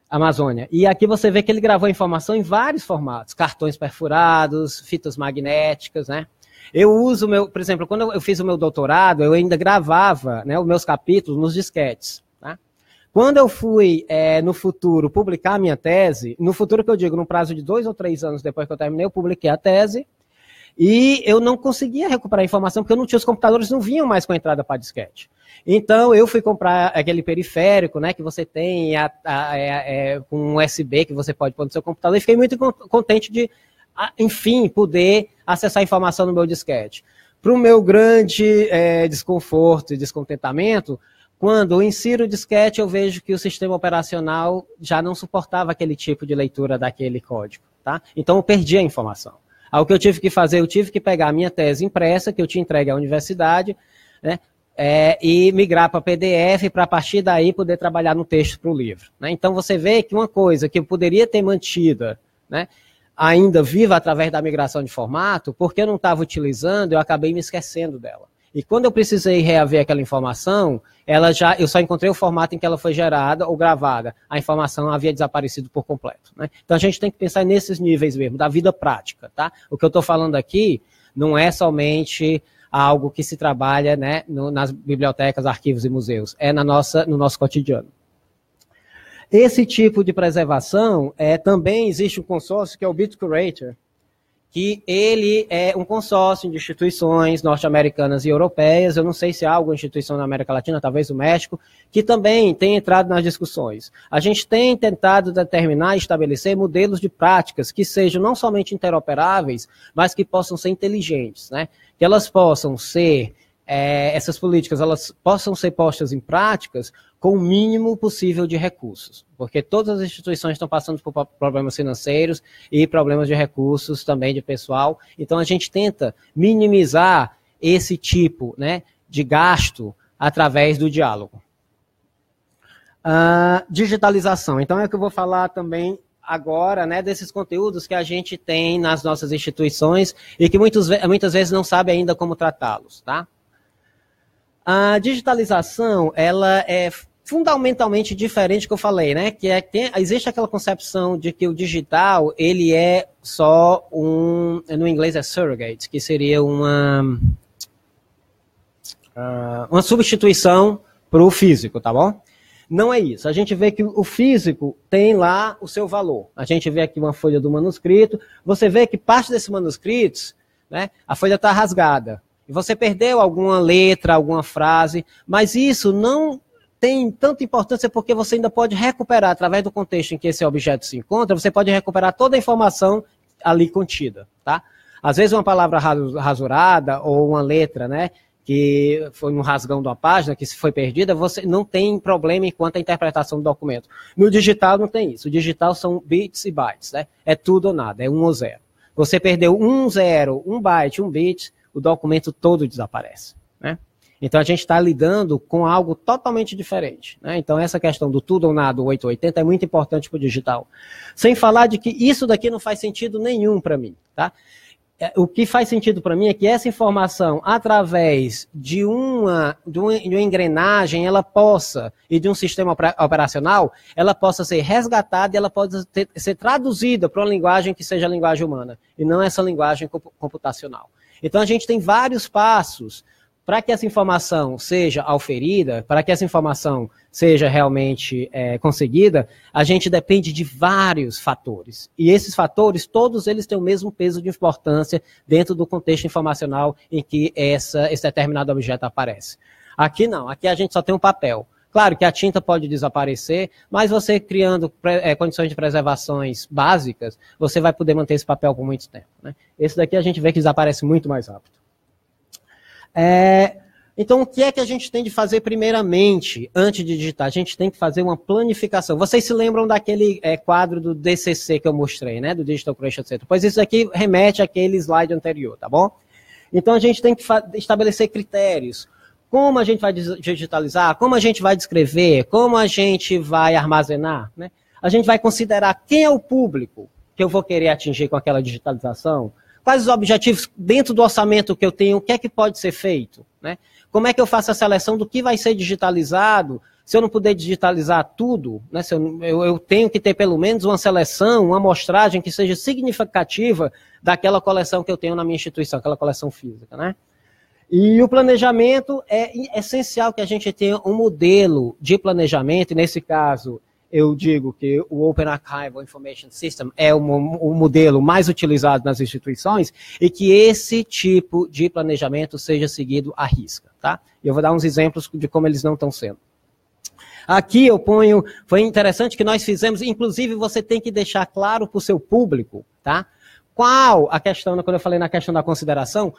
Amazônia. E aqui você vê que ele gravou informação em vários formatos, cartões perfurados, fitas magnéticas, né? Eu uso por exemplo, quando eu fiz o meu doutorado, eu ainda gravava, né, os meus capítulos nos disquetes, tá? Quando eu fui, no futuro, publicar a minha tese, no futuro que eu digo, no prazo de 2 ou 3 anos depois que eu terminei, eu publiquei a tese, e eu não conseguia recuperar a informação, porque eu não tinha, os computadores não vinham mais com a entrada para disquete. Então, eu fui comprar aquele periférico, né, que você tem com um USB que você pode pôr no seu computador, e fiquei muito contente de, enfim, poder acessar a informação no meu disquete. Para o meu grande desconforto e descontentamento, quando eu insiro o disquete, eu vejo que o sistema operacional já não suportava aquele tipo de leitura daquele código, tá? Então, eu perdi a informação. Aí, o que eu tive que fazer, eu tive que pegar a minha tese impressa, que eu tinha entregue à universidade, né, e migrar para PDF, para a partir daí poder trabalhar no texto para o livro, né? Então, você vê que uma coisa que eu poderia ter mantida, né, ainda viva através da migração de formato, porque eu não estava utilizando, eu acabei me esquecendo dela. E quando eu precisei reaver aquela informação, eu só encontrei o formato em que ela foi gerada ou gravada. A informação havia desaparecido por completo, né? Então a gente tem que pensar nesses níveis mesmo, da vida prática, tá? O que eu estou falando aqui não é somente algo que se trabalha, né, nas bibliotecas, arquivos e museus, é no nosso cotidiano. Esse tipo de preservação, também existe um consórcio que é o BitCurator, que ele é um consórcio de instituições norte-americanas e europeias, eu não sei se há alguma instituição na América Latina, talvez o México, que também tem entrado nas discussões. A gente tem tentado determinar e estabelecer modelos de práticas que sejam não somente interoperáveis, mas que possam ser inteligentes, né? Que elas possam ser, essas políticas, elas possam ser postas em práticas com o mínimo possível de recursos, porque todas as instituições estão passando por problemas financeiros e problemas de recursos também de pessoal, então a gente tenta minimizar esse tipo, né, de gasto através do diálogo. Digitalização, então é o que eu vou falar também agora, né, desses conteúdos que a gente tem nas nossas instituições e que muitas vezes não sabe ainda como tratá-los, tá? A digitalização, ela é fundamentalmente diferente do que eu falei, né? Que existe aquela concepção de que o digital, ele é só no inglês é surrogate, que seria uma substituição para o físico, tá bom? Não é isso. A gente vê que o físico tem lá o seu valor. A gente vê aqui uma folha do manuscrito, você vê que parte desses manuscritos, né, a folha está rasgada. E você perdeu alguma letra, alguma frase, mas isso não tem tanta importância porque você ainda pode recuperar, através do contexto em que esse objeto se encontra, você pode recuperar toda a informação ali contida, tá? Às vezes uma palavra rasurada ou uma letra, né, que foi um rasgão de uma página, que se foi perdida, você não tem problema enquanto a interpretação do documento. No digital não tem isso. O digital são bits e bytes, né? É tudo ou nada, é 1 ou 0. Você perdeu 1, 0, 1 byte, 1 bit, o documento todo desaparece, né? Então a gente está lidando com algo totalmente diferente, né? Então essa questão do tudo ou nada, 880, é muito importante para o digital. Sem falar de que isso daqui não faz sentido nenhum para mim, tá? O que faz sentido para mim é que essa informação, através de uma engrenagem, ela possa, e de um sistema operacional, ela possa ser resgatada e ela pode ser traduzida para uma linguagem que seja a linguagem humana, e não essa linguagem computacional. Então a gente tem vários passos para que essa informação seja auferida, para que essa informação seja realmente conseguida, a gente depende de vários fatores. E esses fatores, todos eles têm o mesmo peso de importância dentro do contexto informacional em que esse determinado objeto aparece. Aqui não, aqui a gente só tem um papel. Claro que a tinta pode desaparecer, mas você criando condições de preservações básicas, você vai poder manter esse papel por muito tempo, né? Esse daqui a gente vê que desaparece muito mais rápido. Então, o que é que a gente tem de fazer primeiramente, antes de digitar? A gente tem que fazer uma planificação. Vocês se lembram daquele quadro do DCC que eu mostrei, né? Do Digital Creation Center? Pois isso aqui remete àquele slide anterior, tá bom? Então, a gente tem que estabelecer critérios. Como a gente vai digitalizar, como a gente vai descrever, como a gente vai armazenar, né? A gente vai considerar quem é o público que eu vou querer atingir com aquela digitalização, quais os objetivos dentro do orçamento que eu tenho, o que é que pode ser feito, né? Como é que eu faço a seleção do que vai ser digitalizado, se eu não puder digitalizar tudo, né? Se eu tenho que ter pelo menos uma seleção, uma amostragem que seja significativa daquela coleção que eu tenho na minha instituição, aquela coleção física, né? E o planejamento é essencial que a gente tenha um modelo de planejamento, e nesse caso eu digo que o Open Archival Information System é o modelo mais utilizado nas instituições e que esse tipo de planejamento seja seguido à risca, tá? Eu vou dar uns exemplos de como eles não estão sendo. Aqui eu ponho, foi interessante que nós fizemos, inclusive você tem que deixar claro para o seu público, tá? Qual a questão, quando eu falei na questão da consideração,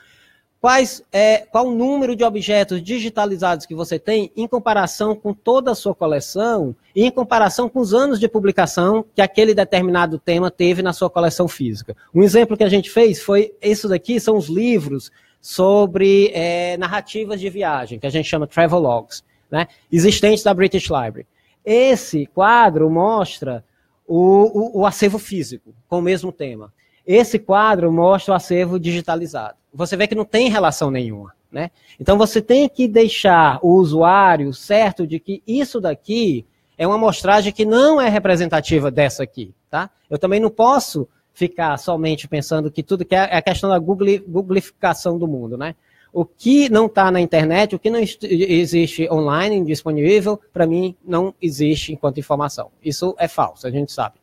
qual o número de objetos digitalizados que você tem em comparação com toda a sua coleção e em comparação com os anos de publicação que aquele determinado tema teve na sua coleção física. Um exemplo que a gente fez foi, isso daqui são os livros sobre narrativas de viagem, que a gente chama Travelogues, né, existentes da British Library. Esse quadro mostra o acervo físico, com o mesmo tema. Esse quadro mostra o acervo digitalizado. Você vê que não tem relação nenhuma, né? Então você tem que deixar o usuário certo de que isso daqui é uma amostragem que não é representativa dessa aqui, tá? Eu também não posso ficar somente pensando que tudo que é a questão da googlificação do mundo, né? O que não está na internet, o que não existe online, disponível, para mim não existe enquanto informação. Isso é falso, a gente sabe.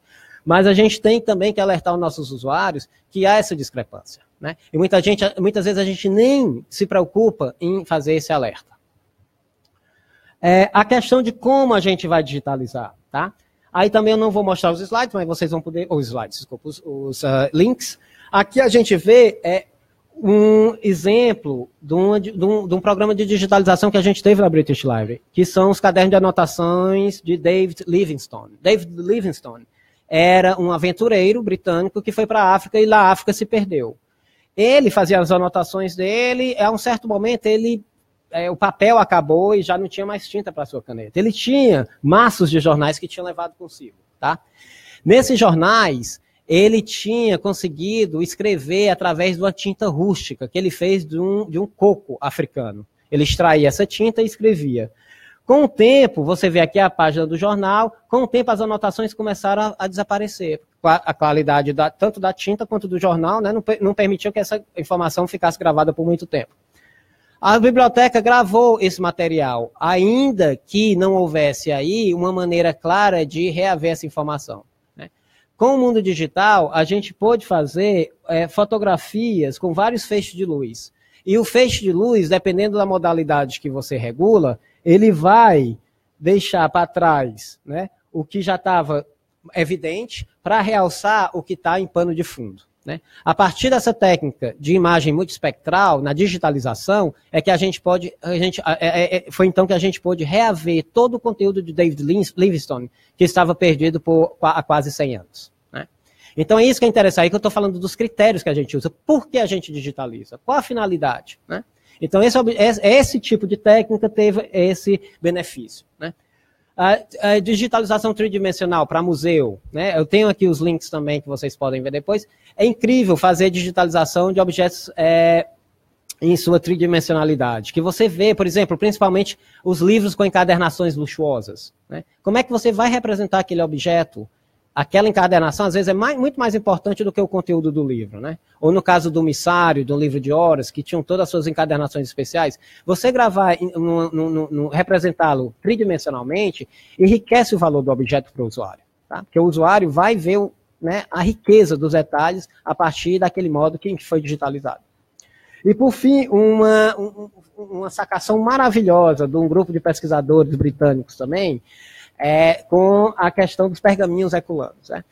Mas a gente tem também que alertar os nossos usuários que há essa discrepância, né? E muitas vezes a gente nem se preocupa em fazer esse alerta. A questão de como a gente vai digitalizar, tá? Aí também eu não vou mostrar os slides, mas vocês vão poder... Os slides, desculpa, os links. Aqui a gente vê um exemplo de um programa de digitalização que a gente teve na British Library, que são os cadernos de anotações de David Livingstone. David Livingstone era um aventureiro britânico que foi para a África e na África se perdeu. Ele fazia as anotações dele, a um certo momento o papel acabou e já não tinha mais tinta para a sua caneta. Ele tinha maços de jornais que tinha levado consigo, tá? Nesses jornais, ele tinha conseguido escrever através de uma tinta rústica que ele fez de um coco africano. Ele extraía essa tinta e escrevia. Com o tempo, você vê aqui a página do jornal, com o tempo as anotações começaram a desaparecer. A qualidade tanto da tinta quanto do jornal, né, não permitiu que essa informação ficasse gravada por muito tempo. A biblioteca gravou esse material, ainda que não houvesse aí uma maneira clara de reaver essa informação, né? Com o mundo digital, a gente pôde fazer fotografias com vários feixes de luz. E o feixe de luz, dependendo da modalidade que você regula, ele vai deixar para trás, né, o que já estava evidente para realçar o que está em pano de fundo, né? A partir dessa técnica de imagem multiespectral, na digitalização, foi então que a gente pôde reaver todo o conteúdo de David Livingstone, que estava perdido há quase 100 anos. Né? Então é isso que é interessante, aí que eu estou falando dos critérios que a gente usa, por que a gente digitaliza, qual a finalidade, né? Então, esse tipo de técnica teve esse benefício, né? A digitalização tridimensional para museu, né? Eu tenho aqui os links também que vocês podem ver depois. É incrível fazer digitalização de objetos em sua tridimensionalidade. Que você vê, por exemplo, principalmente os livros com encadernações luxuosas, né? Como é que você vai representar aquele objeto? Aquela encadernação, às vezes, é muito mais importante do que o conteúdo do livro, né? Ou no caso do missário, do livro de horas, que tinham todas as suas encadernações especiais, você gravar, representá-lo tridimensionalmente, enriquece o valor do objeto para o usuário, tá? Porque o usuário vai ver, né, a riqueza dos detalhes a partir daquele modo que foi digitalizado. E, por fim, uma sacação maravilhosa de um grupo de pesquisadores britânicos também, com a questão dos pergaminhos herculanos. Né?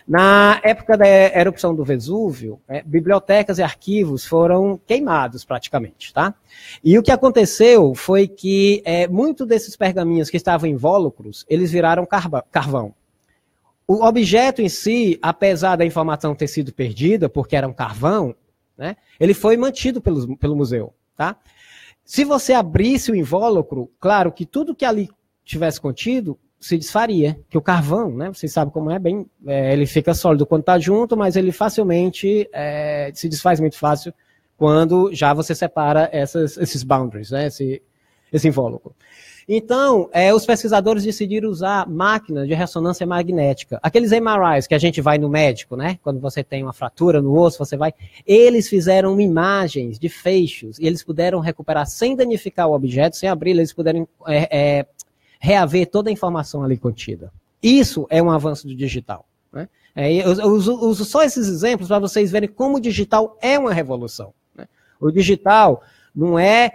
Na época da erupção do Vesúvio, bibliotecas e arquivos foram queimados praticamente. Tá? E o que aconteceu foi que muitos desses pergaminhos que estavam invólucros, eles viraram carvão. O objeto em si, apesar da informação ter sido perdida, porque era um carvão, né, ele foi mantido pelo museu. Tá? Se você abrisse o invólucro, claro que tudo que ali tivesse contido se desfaria, que o carvão, né, vocês sabem como é, ele fica sólido quando está junto, mas ele facilmente se desfaz muito fácil quando já você separa esses boundaries, né, esse invólucro. Então, os pesquisadores decidiram usar máquinas de ressonância magnética. Aqueles MRIs que a gente vai no médico, né? Quando você tem uma fratura no osso, você vai... Eles fizeram imagens de feixes e eles puderam recuperar sem danificar o objeto, sem abrir, eles puderam reaver toda a informação ali contida. Isso é um avanço do digital. Né? Eu uso só esses exemplos para vocês verem como o digital é uma revolução. Né? O digital não é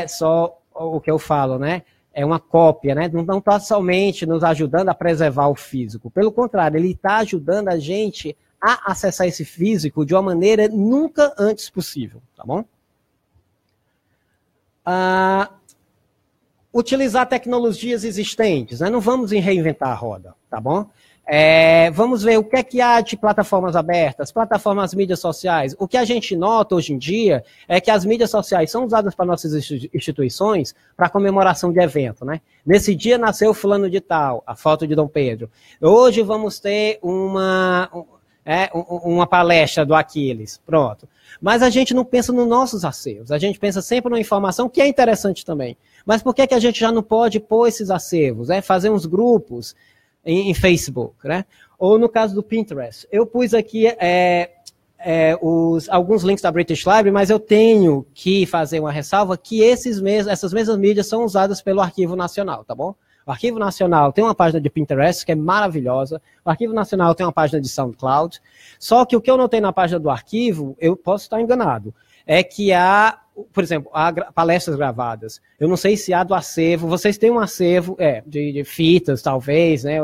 só o que eu falo, né? É uma cópia, né? Não está somente nos ajudando a preservar o físico. Pelo contrário, ele está ajudando a gente a acessar esse físico de uma maneira nunca antes possível, tá bom? Utilizar tecnologias existentes, né? Não vamos reinventar a roda, tá bom? Vamos ver o que é que há de plataformas abertas, plataformas mídias sociais. O que a gente nota hoje em dia é que as mídias sociais são usadas para nossas instituições para comemoração de evento, né? Nesse dia nasceu fulano de tal, a foto de Dom Pedro. Hoje vamos ter uma palestra do Aquiles, pronto. Mas a gente não pensa nos nossos acervos, a gente pensa sempre numa informação que é interessante também. Mas por que a gente já não pode pôr esses acervos, fazer uns grupos em Facebook, né? Ou no caso do Pinterest. Eu pus aqui alguns links da British Library, mas eu tenho que fazer uma ressalva que essas mesmas mídias são usadas pelo Arquivo Nacional, tá bom? O Arquivo Nacional tem uma página de Pinterest que é maravilhosa, o Arquivo Nacional tem uma página de SoundCloud, só que o que eu notei na página do arquivo, eu posso estar enganado, é que há, por exemplo, há palestras gravadas. Eu não sei se há do acervo. Vocês têm um acervo de fitas, talvez, né?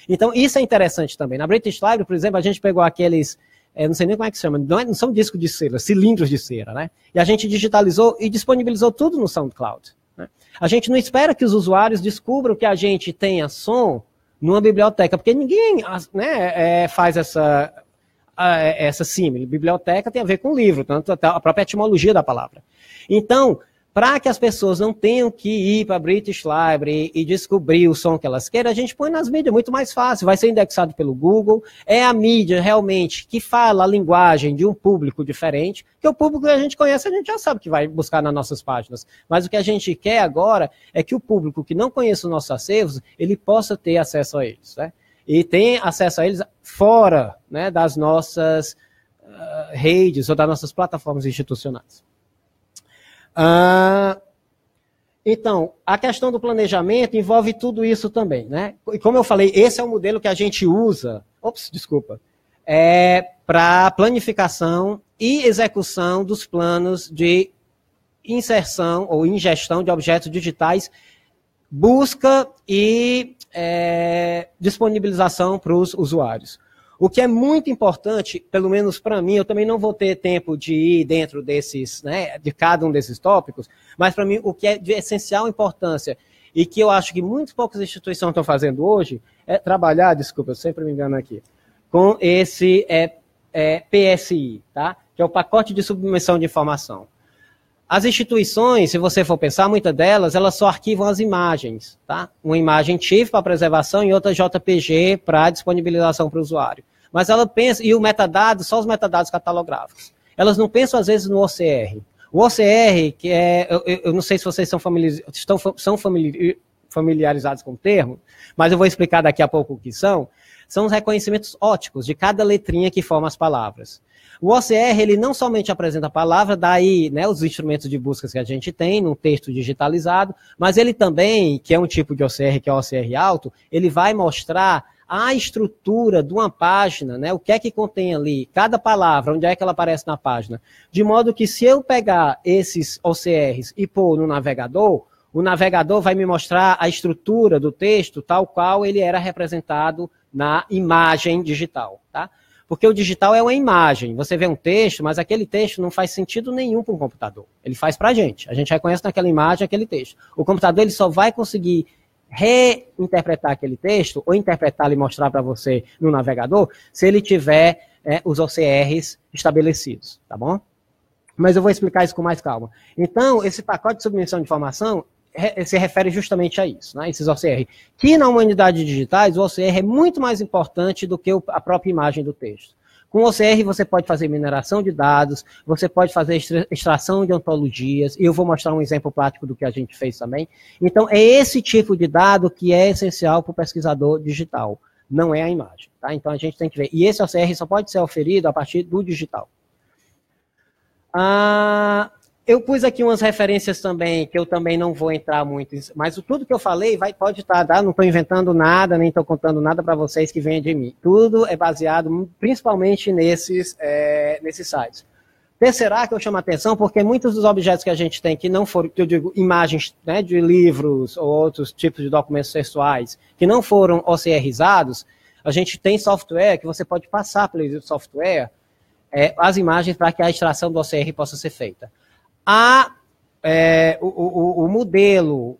Então, isso é interessante também. Na British Library, por exemplo, a gente pegou aqueles, não sei nem como é que se chama, não são discos de cera, cilindros de cera, né? E a gente digitalizou e disponibilizou tudo no SoundCloud. Né? A gente não espera que os usuários descubram que a gente tenha som numa biblioteca, porque ninguém, né, faz essa símile. Biblioteca tem a ver com livro, tanto a própria etimologia da palavra. Então, para que as pessoas não tenham que ir para a British Library e descobrir o som que elas querem, a gente põe nas mídias, muito mais fácil, vai ser indexado pelo Google, é a mídia realmente que fala a linguagem de um público diferente, que o público que a gente conhece, a gente já sabe que vai buscar nas nossas páginas, mas o que a gente quer agora é que o público que não conhece os nossos acervos, ele possa ter acesso a eles, né? E tem acesso a eles fora, né, das nossas redes ou das nossas plataformas institucionais. Então, a questão do planejamento envolve tudo isso também, né? E como eu falei, esse é o modelo que a gente usa, para planificação e execução dos planos de inserção ou ingestão de objetos digitais, busca e disponibilização para os usuários. O que é muito importante, pelo menos para mim, eu também não vou ter tempo de ir dentro desses, né, de cada um desses tópicos, mas para mim o que é de essencial importância e que eu acho que muito poucas instituições estão fazendo hoje é trabalhar, desculpa, eu sempre me engano aqui, com esse PSI, tá? Que é o pacote de submissão de informação. As instituições, se você for pensar, muitas delas, elas só arquivam as imagens, tá? Uma imagem TIFF para preservação e outra JPG para disponibilização para o usuário. Mas ela pensa, e o metadado, só os metadados catalográficos. Elas não pensam, às vezes, no OCR. O OCR, que eu não sei se vocês são familiarizados com o termo, mas eu vou explicar daqui a pouco o que são os reconhecimentos óticos de cada letrinha que forma as palavras. O OCR, ele não somente apresenta a palavra, daí, né, os instrumentos de busca que a gente tem, num texto digitalizado, mas ele também, que é um tipo de OCR, que é o OCR alto, ele vai mostrar a estrutura de uma página, né, o que é que contém ali, cada palavra, onde é que ela aparece na página, de modo que se eu pegar esses OCRs e pôr no navegador, o navegador vai me mostrar a estrutura do texto tal qual ele era representado na imagem digital, tá? Porque o digital é uma imagem. Você vê um texto, mas aquele texto não faz sentido nenhum para um computador. Ele faz para a gente reconhece naquela imagem aquele texto. O computador ele só vai conseguir reinterpretar aquele texto, ou interpretá-lo e mostrar para você no navegador, se ele tiver os OCRs estabelecidos, tá bom? Mas eu vou explicar isso com mais calma. Então, esse pacote de submissão de informação se refere justamente a isso, né, esses OCR. Que na humanidade digitais, o OCR é muito mais importante do que a própria imagem do texto. Com o OCR você pode fazer mineração de dados, você pode fazer extração de ontologias, e eu vou mostrar um exemplo prático do que a gente fez também. Então, é esse tipo de dado que é essencial para o pesquisador digital, não é a imagem. Tá? Então, a gente tem que ver. E esse OCR só pode ser oferido a partir do digital. Eu pus aqui umas referências também, que eu também não vou entrar muito, mas tudo que eu falei pode estar, tá? Não estou inventando nada, nem estou contando nada para vocês que venham de mim. Tudo é baseado principalmente nesses sites. Terceira que eu chamo a atenção, porque muitos dos objetos que a gente tem, que não foram, que eu digo, imagens, né, de livros ou outros tipos de documentos textuais, que não foram OCRizados, a gente tem software que você pode passar pelo software as imagens para que a extração do OCR possa ser feita. O modelo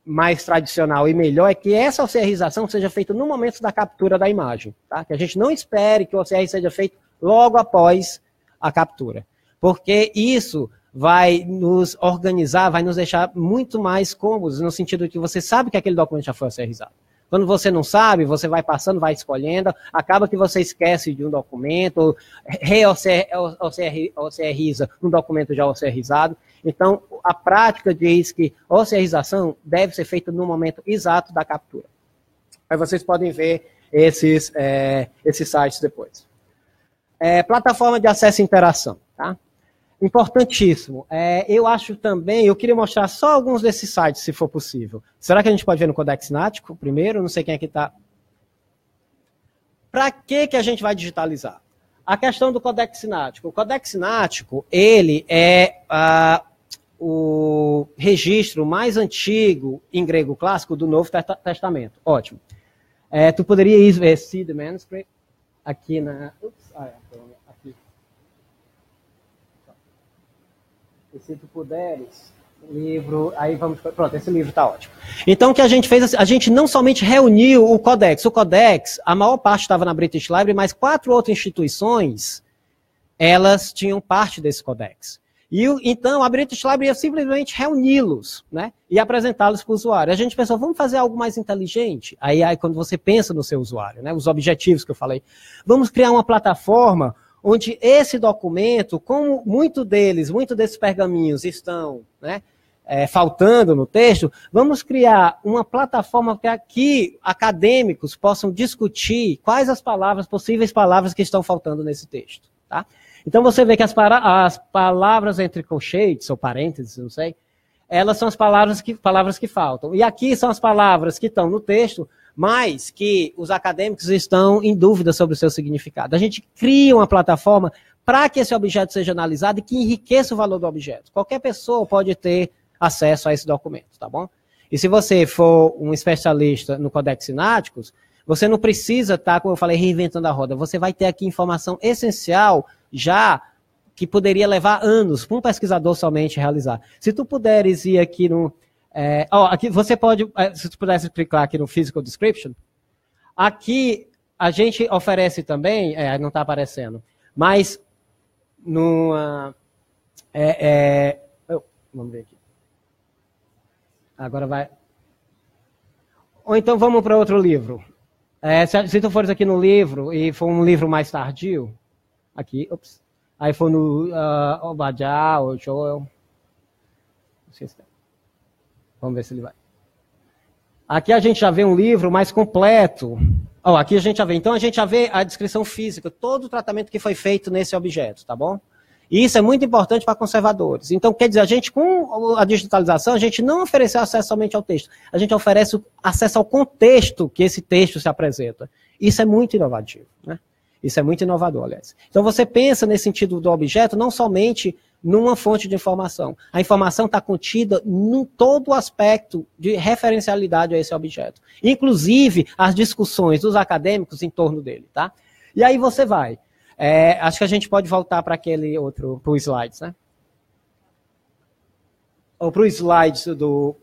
mais tradicional e melhor é que essa OCRização seja feita no momento da captura da imagem, tá? Que a gente não espere que o OCR seja feito logo após a captura, porque isso vai nos organizar, vai nos deixar muito mais cômodos, no sentido de que você sabe que aquele documento já foi OCRizado. Quando você não sabe, você vai passando, vai escolhendo, acaba que você esquece de um documento, OCRiza um documento já OCRizado. Então, a prática diz que a OCRização deve ser feita no momento exato da captura. Aí vocês podem ver esses sites depois. Plataforma de acesso e interação, tá? Importantíssimo. Eu acho também, eu queria mostrar só alguns desses sites, se for possível. Será que a gente pode ver no Codex Sinático primeiro? Não sei quem aqui está. Para que a gente vai digitalizar? A questão do Codex Sinático. O Codex Sinático, ele é o registro mais antigo em grego clássico do Novo Testamento. Ótimo. Tu poderia ir ver See the Manuscript aqui na... aqui. E se tu puderes, livro, aí vamos, pronto, esse livro está ótimo. Então o que a gente fez, a gente não somente reuniu o Codex, a maior parte estava na British Library, mas 4 outras instituições, elas tinham parte desse Codex. Então a British Library ia simplesmente reuni-los, né, e apresentá-los para o usuário. A gente pensou, vamos fazer algo mais inteligente? Aí quando você pensa no seu usuário, né, os objetivos que eu falei, vamos criar uma plataforma onde esse documento, como muitos desses pergaminhos estão, né, faltando no texto, vamos criar uma plataforma para que acadêmicos possam discutir quais as possíveis palavras que estão faltando nesse texto. Tá? Então você vê que as palavras entre colchetes, ou parênteses, não sei, elas são as palavras que faltam. E aqui são as palavras que estão no texto, mas que os acadêmicos estão em dúvida sobre o seu significado. A gente cria uma plataforma para que esse objeto seja analisado e que enriqueça o valor do objeto. Qualquer pessoa pode ter acesso a esse documento, tá bom? E se você for um especialista no Codex Sinaiticus, você não precisa estar, como eu falei, reinventando a roda. Você vai ter aqui informação essencial já que poderia levar anos para um pesquisador somente realizar. Se tu puderes ir aqui no... aqui você pode, se tu pudesse clicar aqui no Physical Description, aqui a gente oferece também, não está aparecendo, mas vamos ver aqui. Agora vai. Ou então vamos para outro livro. Se tu fores aqui no livro e for um livro mais tardio, aqui, aí for no Obadiah ou Joel, não sei se tem. Vamos ver se ele vai. Aqui a gente já vê um livro mais completo. Aqui a gente já vê. Então a gente já vê a descrição física, todo o tratamento que foi feito nesse objeto, tá bom? E isso é muito importante para conservadores. Então, quer dizer, a gente, com a digitalização, a gente não oferece acesso somente ao texto. A gente oferece acesso ao contexto que esse texto se apresenta. Isso é muito inovativo, né? Isso é muito inovador, aliás. Então, você pensa nesse sentido do objeto, não somente numa fonte de informação. A informação está contida em todo o aspecto de referencialidade a esse objeto. Inclusive, as discussões dos acadêmicos em torno dele, tá? E aí você vai. Acho que a gente pode voltar para aquele outro, para o slides, né? Ou para o slides do...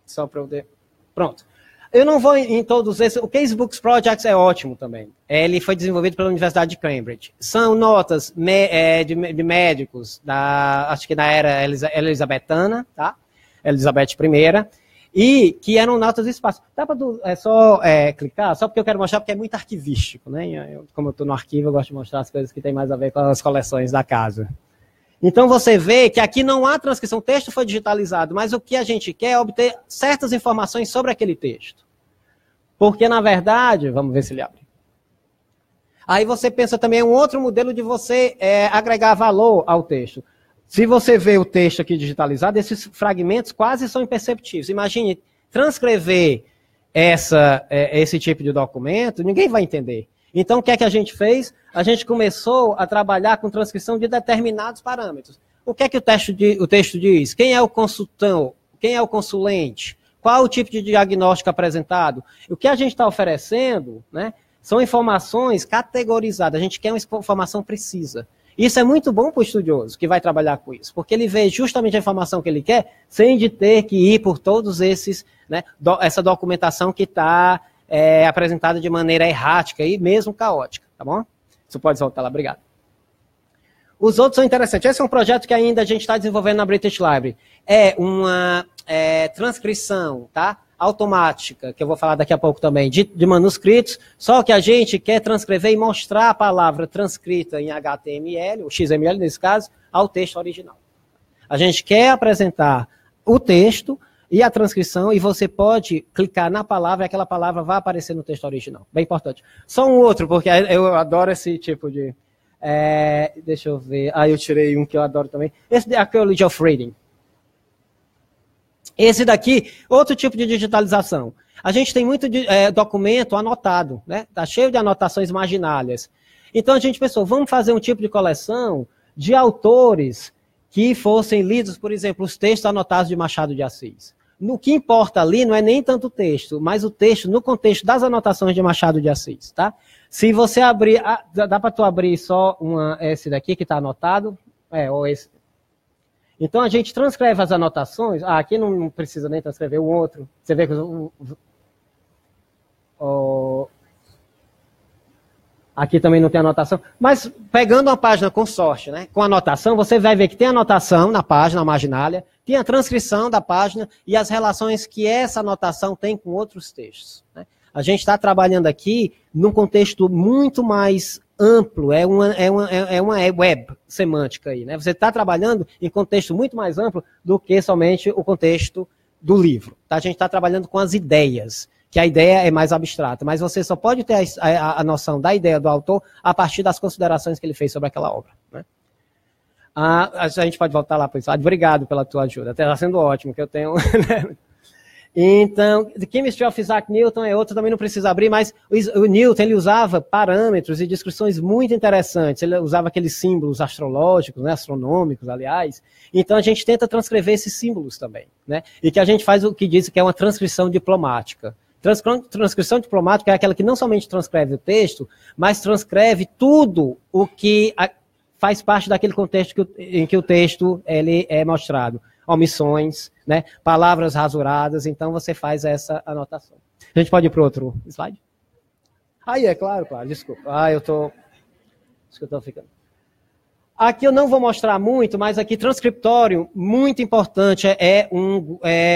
Só para eu ver. Pronto. Eu não vou em todos esses. O Casebooks Project é ótimo também. Ele foi desenvolvido pela Universidade de Cambridge. São notas de médicos, acho que da era elizabetana, tá? Elizabeth I, e que eram notas de espaço. Dá para só clicar? Só porque eu quero mostrar, porque é muito arquivístico, né? Como eu estou no arquivo, eu gosto de mostrar as coisas que têm mais a ver com as coleções da casa. Então você vê que aqui não há transcrição, o texto foi digitalizado, mas o que a gente quer é obter certas informações sobre aquele texto. Porque, na verdade, vamos ver se ele abre. Aí você pensa também em um outro modelo de você agregar valor ao texto. Se você vê o texto aqui digitalizado, esses fragmentos quase são imperceptíveis. Imagine transcrever esse tipo de documento, ninguém vai entender. Então, o que é que a gente fez? A gente começou a trabalhar com transcrição de determinados parâmetros. O que é que o texto diz? Quem é o consultante? Quem é o consulente? Qual o tipo de diagnóstico apresentado? O que a gente está oferecendo, né, são informações categorizadas. A gente quer uma informação precisa. Isso é muito bom para o estudioso que vai trabalhar com isso, porque ele vê justamente a informação que ele quer, sem de ter que ir por todos esses, né, essa documentação que está apresentada de maneira errática e mesmo caótica, tá bom? Você pode soltar lá, obrigado. Os outros são interessantes. Esse é um projeto que ainda a gente está desenvolvendo na British Library. É uma transcrição, tá? Automática, que eu vou falar daqui a pouco também, de manuscritos, só que a gente quer transcrever e mostrar a palavra transcrita em HTML, ou XML nesse caso, ao texto original. A gente quer apresentar o texto e a transcrição, e você pode clicar na palavra e aquela palavra vai aparecer no texto original. Bem importante. Só um outro, porque eu adoro esse tipo de... deixa eu ver. Eu tirei um que eu adoro também. Esse de Archaeology of Reading. Esse daqui, outro tipo de digitalização. A gente tem muito documento anotado, né? Está cheio de anotações marginárias. Então a gente pensou, vamos fazer um tipo de coleção de autores que fossem lidos, por exemplo, os textos anotados de Machado de Assis. No que importa ali não é nem tanto o texto, mas o texto no contexto das anotações de Machado de Assis, tá? Se você abrir, dá para tu abrir só esse daqui que está anotado, ou esse. Então a gente transcreve as anotações, aqui não precisa nem transcrever o outro, você vê que aqui também não tem anotação, mas pegando uma página com sorte, né, com anotação, você vai ver que tem anotação na página, na marginália, tem a transcrição da página e as relações que essa anotação tem com outros textos, né? A gente está trabalhando aqui num contexto muito mais amplo, é uma web semântica aí, né? Você está trabalhando em contexto muito mais amplo do que somente o contexto do livro, tá? A gente está trabalhando com as ideias, que a ideia é mais abstrata, mas você só pode ter a noção da ideia do autor a partir das considerações que ele fez sobre aquela obra, né? A gente pode voltar lá para isso. Obrigado pela tua ajuda, está sendo ótimo, que eu tenho... Então, The Chemistry of Isaac Newton é outro, também não precisa abrir, mas o Newton ele usava parâmetros e descrições muito interessantes, ele usava aqueles símbolos astrológicos, né, astronômicos, aliás, então a gente tenta transcrever esses símbolos também, né, e que a gente faz o que diz que é uma transcrição diplomática. Transcrição diplomática é aquela que não somente transcreve o texto, mas transcreve tudo o que faz parte daquele contexto em que o texto ele é mostrado. Omissões, né, palavras rasuradas, então você faz essa anotação. A gente pode ir para o outro slide? Claro, desculpa. Acho que eu estou ficando. Aqui eu não vou mostrar muito, mas aqui transcriptório, muito importante, é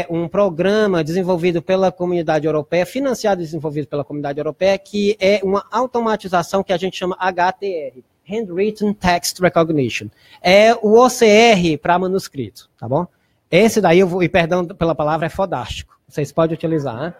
um programa desenvolvido pela comunidade europeia, financiado e desenvolvido pela comunidade europeia, que é uma automatização que a gente chama HTR, Handwritten Text Recognition. É o OCR para manuscrito, tá bom? Esse daí, e perdão pela palavra, é fodástico. Vocês podem utilizar, né?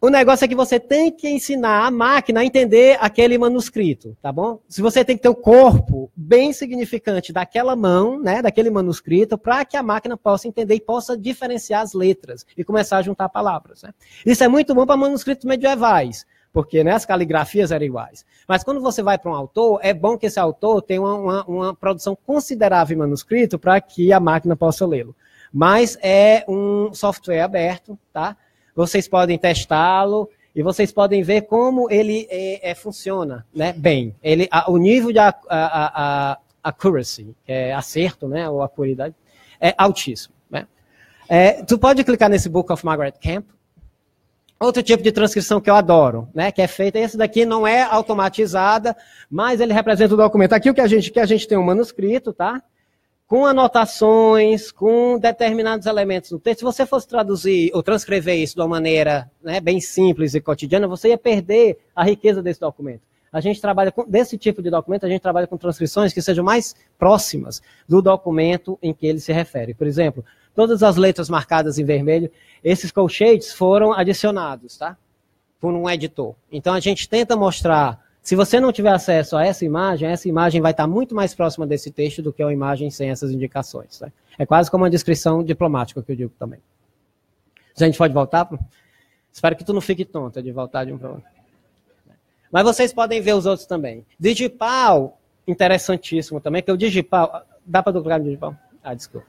O negócio é que você tem que ensinar a máquina a entender aquele manuscrito, tá bom? Se você tem que ter o corpo bem significante daquela mão, né, daquele manuscrito, para que a máquina possa entender e possa diferenciar as letras e começar a juntar palavras, né? Isso é muito bom para manuscritos medievais, porque, né, as caligrafias eram iguais. Mas quando você vai para um autor, é bom que esse autor tenha uma produção considerável em manuscrito para que a máquina possa lê-lo. Mas é um software aberto, tá? Vocês podem testá-lo e vocês podem ver como ele funciona, né, bem. O nível de accuracy, que é acerto, né, ou acuidade, é altíssimo. Né? Tu pode clicar nesse Book of Margaret Camp. Outro tipo de transcrição que eu adoro, né, que é feita, esse daqui não é automatizada, mas ele representa o documento. Aqui o que a gente tem um manuscrito, tá? Com anotações, com determinados elementos no texto. Se você fosse traduzir ou transcrever isso de uma maneira, né, bem simples e cotidiana, você ia perder a riqueza desse documento. A gente trabalha desse tipo de documento, a gente trabalha com transcrições que sejam mais próximas do documento em que ele se refere. Por exemplo, todas as letras marcadas em vermelho, esses colchetes foram adicionados, tá? Por um editor. Então a gente tenta mostrar, se você não tiver acesso a essa imagem vai estar muito mais próxima desse texto do que uma imagem sem essas indicações. Tá? É quase como uma descrição diplomática que eu digo também. A gente pode voltar? Espero que tu não fique tonta de voltar de um para outro. Mas vocês podem ver os outros também. Digipal, interessantíssimo também, que o Digipal... Dá para duplicar no Digipal? Desculpa.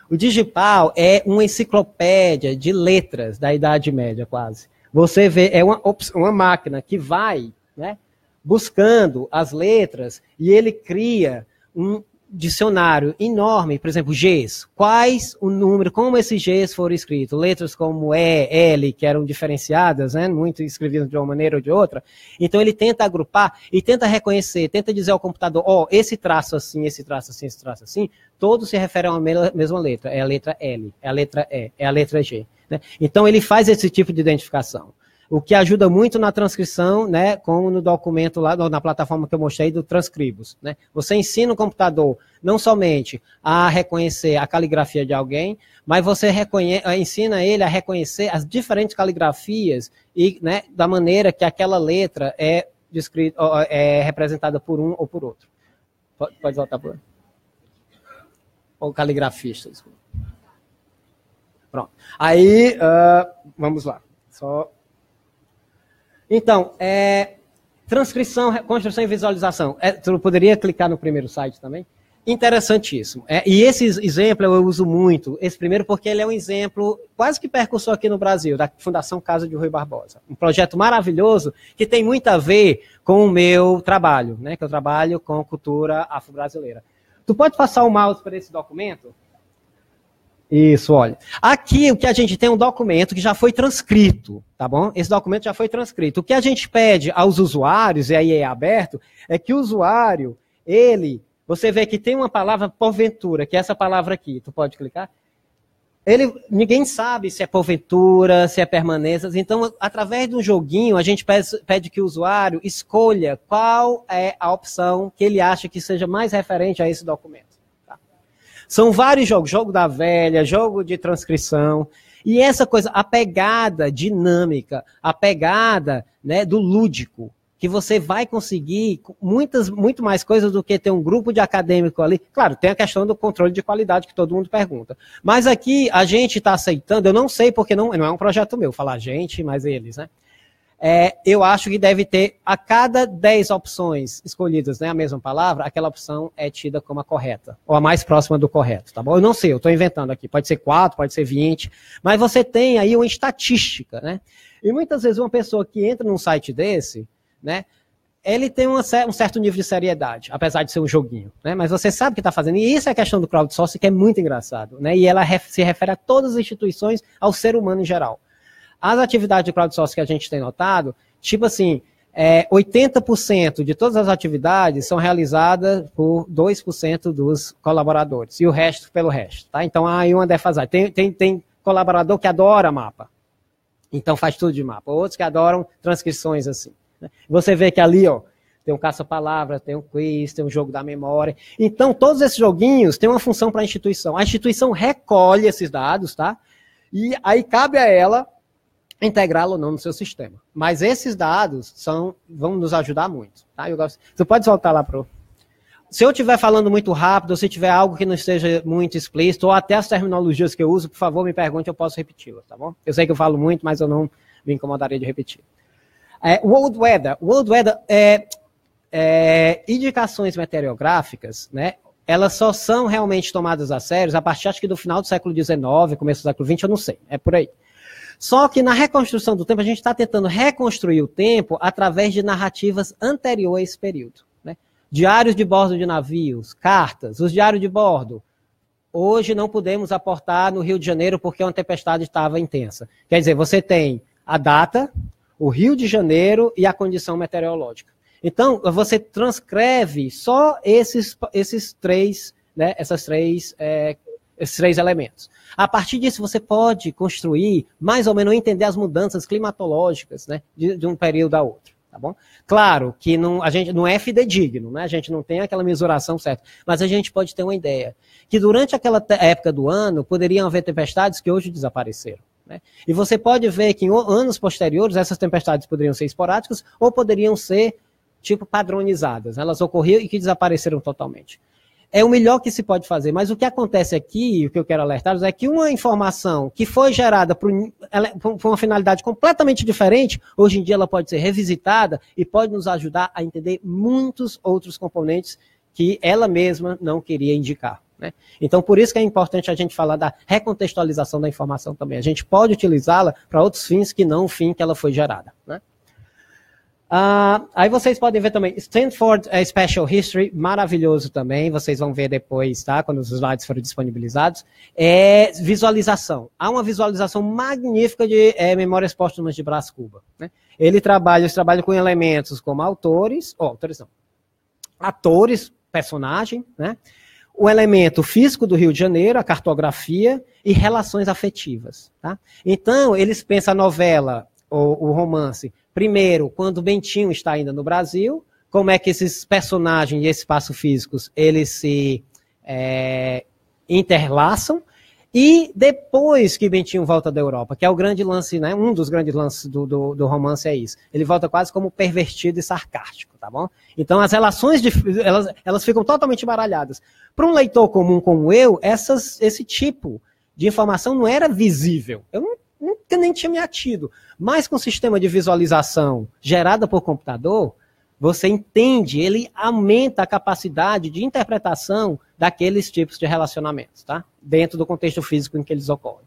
O Digipal é uma enciclopédia de letras da Idade Média, quase. Você vê, é uma máquina que vai, né, buscando as letras e ele cria um dicionário enorme, por exemplo, Gs. Quais o número, como esses Gs foram escritos? Letras como E, L, que eram diferenciadas, né, muito escrevidas de uma maneira ou de outra. Então ele tenta agrupar e tenta reconhecer, tenta dizer ao computador, esse traço assim, esse traço assim, esse traço assim, todos se referem a uma mesma letra. É a letra L, é a letra E, é a letra G. Né? Então ele faz esse tipo de identificação. O que ajuda muito na transcrição, né, como no documento lá, na plataforma que eu mostrei do Transcribos. Né? Você ensina o computador não somente a reconhecer a caligrafia de alguém, mas você ensina ele a reconhecer as diferentes caligrafias e, né, da maneira que aquela letra é representada por um ou por outro. Pode voltar por... Ou caligrafista, desculpa. Pronto. Aí, vamos lá. Então, transcrição, construção e visualização. Tu poderia clicar no primeiro site também? Interessantíssimo. E esse exemplo eu uso muito, esse primeiro porque ele é um exemplo quase que percussor aqui no Brasil, da Fundação Casa de Rui Barbosa. Um projeto maravilhoso que tem muito a ver com o meu trabalho, né, que eu trabalho com cultura afro-brasileira. Tu pode passar o mouse para esse documento? Isso, olha. Aqui o que a gente tem é um documento que já foi transcrito, tá bom? Esse documento já foi transcrito. O que a gente pede aos usuários, e aí é aberto, é que o usuário, você vê que tem uma palavra porventura, que é essa palavra aqui. Tu pode clicar? Ninguém sabe se é porventura, se é permanências. Então, através de um joguinho, a gente pede que o usuário escolha qual é a opção que ele acha que seja mais referente a esse documento. São vários jogos, jogo da velha, jogo de transcrição, e essa coisa, a pegada dinâmica, a pegada, né, do lúdico, que você vai conseguir muito mais coisas do que ter um grupo de acadêmico ali. Claro, tem a questão do controle de qualidade que todo mundo pergunta. Mas aqui a gente está aceitando, eu não sei porque não é um projeto meu, falar gente, mas eles, né? Eu acho que deve ter, a cada 10 opções escolhidas, né, a mesma palavra, aquela opção é tida como a correta, ou a mais próxima do correto, tá bom? Eu não sei, eu estou inventando aqui, pode ser 4, pode ser 20, mas você tem aí uma estatística, né? E muitas vezes uma pessoa que entra num site desse, né, ele tem um certo nível de seriedade, apesar de ser um joguinho, né? Mas você sabe o que está fazendo, e isso é a questão do crowdsourcing, que é muito engraçado, né? E ela se refere a todas as instituições, ao ser humano em geral. As atividades de crowdsourcing que a gente tem notado, tipo assim, 80% de todas as atividades são realizadas por 2% dos colaboradores, e o resto pelo resto, tá? Então, aí uma defasagem. Tem colaborador que adora mapa, então faz tudo de mapa. Outros que adoram transcrições assim. Né? Você vê que ali, ó, tem um caça-palavra, tem um quiz, tem um jogo da memória. Então, todos esses joguinhos têm uma função para a instituição. A instituição recolhe esses dados, tá? E aí cabe a ela integrá-lo ou não no seu sistema. Mas esses dados vão nos ajudar muito. Tá? Você pode voltar lá para o... Se eu estiver falando muito rápido, ou se tiver algo que não esteja muito explícito, ou até as terminologias que eu uso, por favor, me pergunte, eu posso repeti-las, tá bom? Eu sei que eu falo muito, mas eu não me incomodaria de repetir. World Weather indicações meteorográficas, né? Elas só são realmente tomadas a sério a partir, acho que do final do século XIX, começo do século XX, eu não sei, é por aí. Só que na reconstrução do tempo, a gente está tentando reconstruir o tempo através de narrativas anteriores a esse período. Né? Diários de bordo de navios, cartas, os diários de bordo. Hoje não podemos aportar no Rio de Janeiro porque uma tempestade estava intensa. Quer dizer, você tem a data, o Rio de Janeiro e a condição meteorológica. Então, você transcreve só esses três, né, esses três elementos. A partir disso, você pode construir, mais ou menos, entender as mudanças climatológicas, né, de um período a outro. Tá bom? Claro que a gente não é fidedigno, né? A gente não tem aquela mensuração certa, mas a gente pode ter uma ideia que durante aquela época do ano poderiam haver tempestades que hoje desapareceram. Né? E você pode ver que em anos posteriores essas tempestades poderiam ser esporádicas ou poderiam ser tipo padronizadas. Elas ocorriam e que desapareceram totalmente. É o melhor que se pode fazer, mas o que acontece aqui, o que eu quero alertar, é que uma informação que foi gerada por uma finalidade completamente diferente, hoje em dia ela pode ser revisitada e pode nos ajudar a entender muitos outros componentes que ela mesma não queria indicar. Né? Então, por isso que é importante a gente falar da recontextualização da informação também. A gente pode utilizá-la para outros fins que não o fim que ela foi gerada. Né? Aí vocês podem ver também, Stanford Special History, maravilhoso também, vocês vão ver depois, tá? Quando os slides forem disponibilizados. Visualização. Há uma visualização magnífica de Memórias Póstumas de Brás Cuba. Né? Eles trabalham com elementos como atores, personagem, né? O elemento físico do Rio de Janeiro, a cartografia e relações afetivas. Tá? Então, eles pensam a novela, o romance, primeiro, quando o Bentinho está ainda no Brasil, como é que esses personagens e esses espaços físicos, eles se interlaçam, e depois que Bentinho volta da Europa, que é o grande lance, né, um dos grandes lances do romance é isso, ele volta quase como pervertido e sarcástico, tá bom? Então as relações, elas ficam totalmente embaralhadas. Para um leitor comum como eu, esse tipo de informação não era visível, eu nunca nem tinha me atido. Mas com o sistema de visualização gerada por computador, você entende, ele aumenta a capacidade de interpretação daqueles tipos de relacionamentos, tá? Dentro do contexto físico em que eles ocorrem.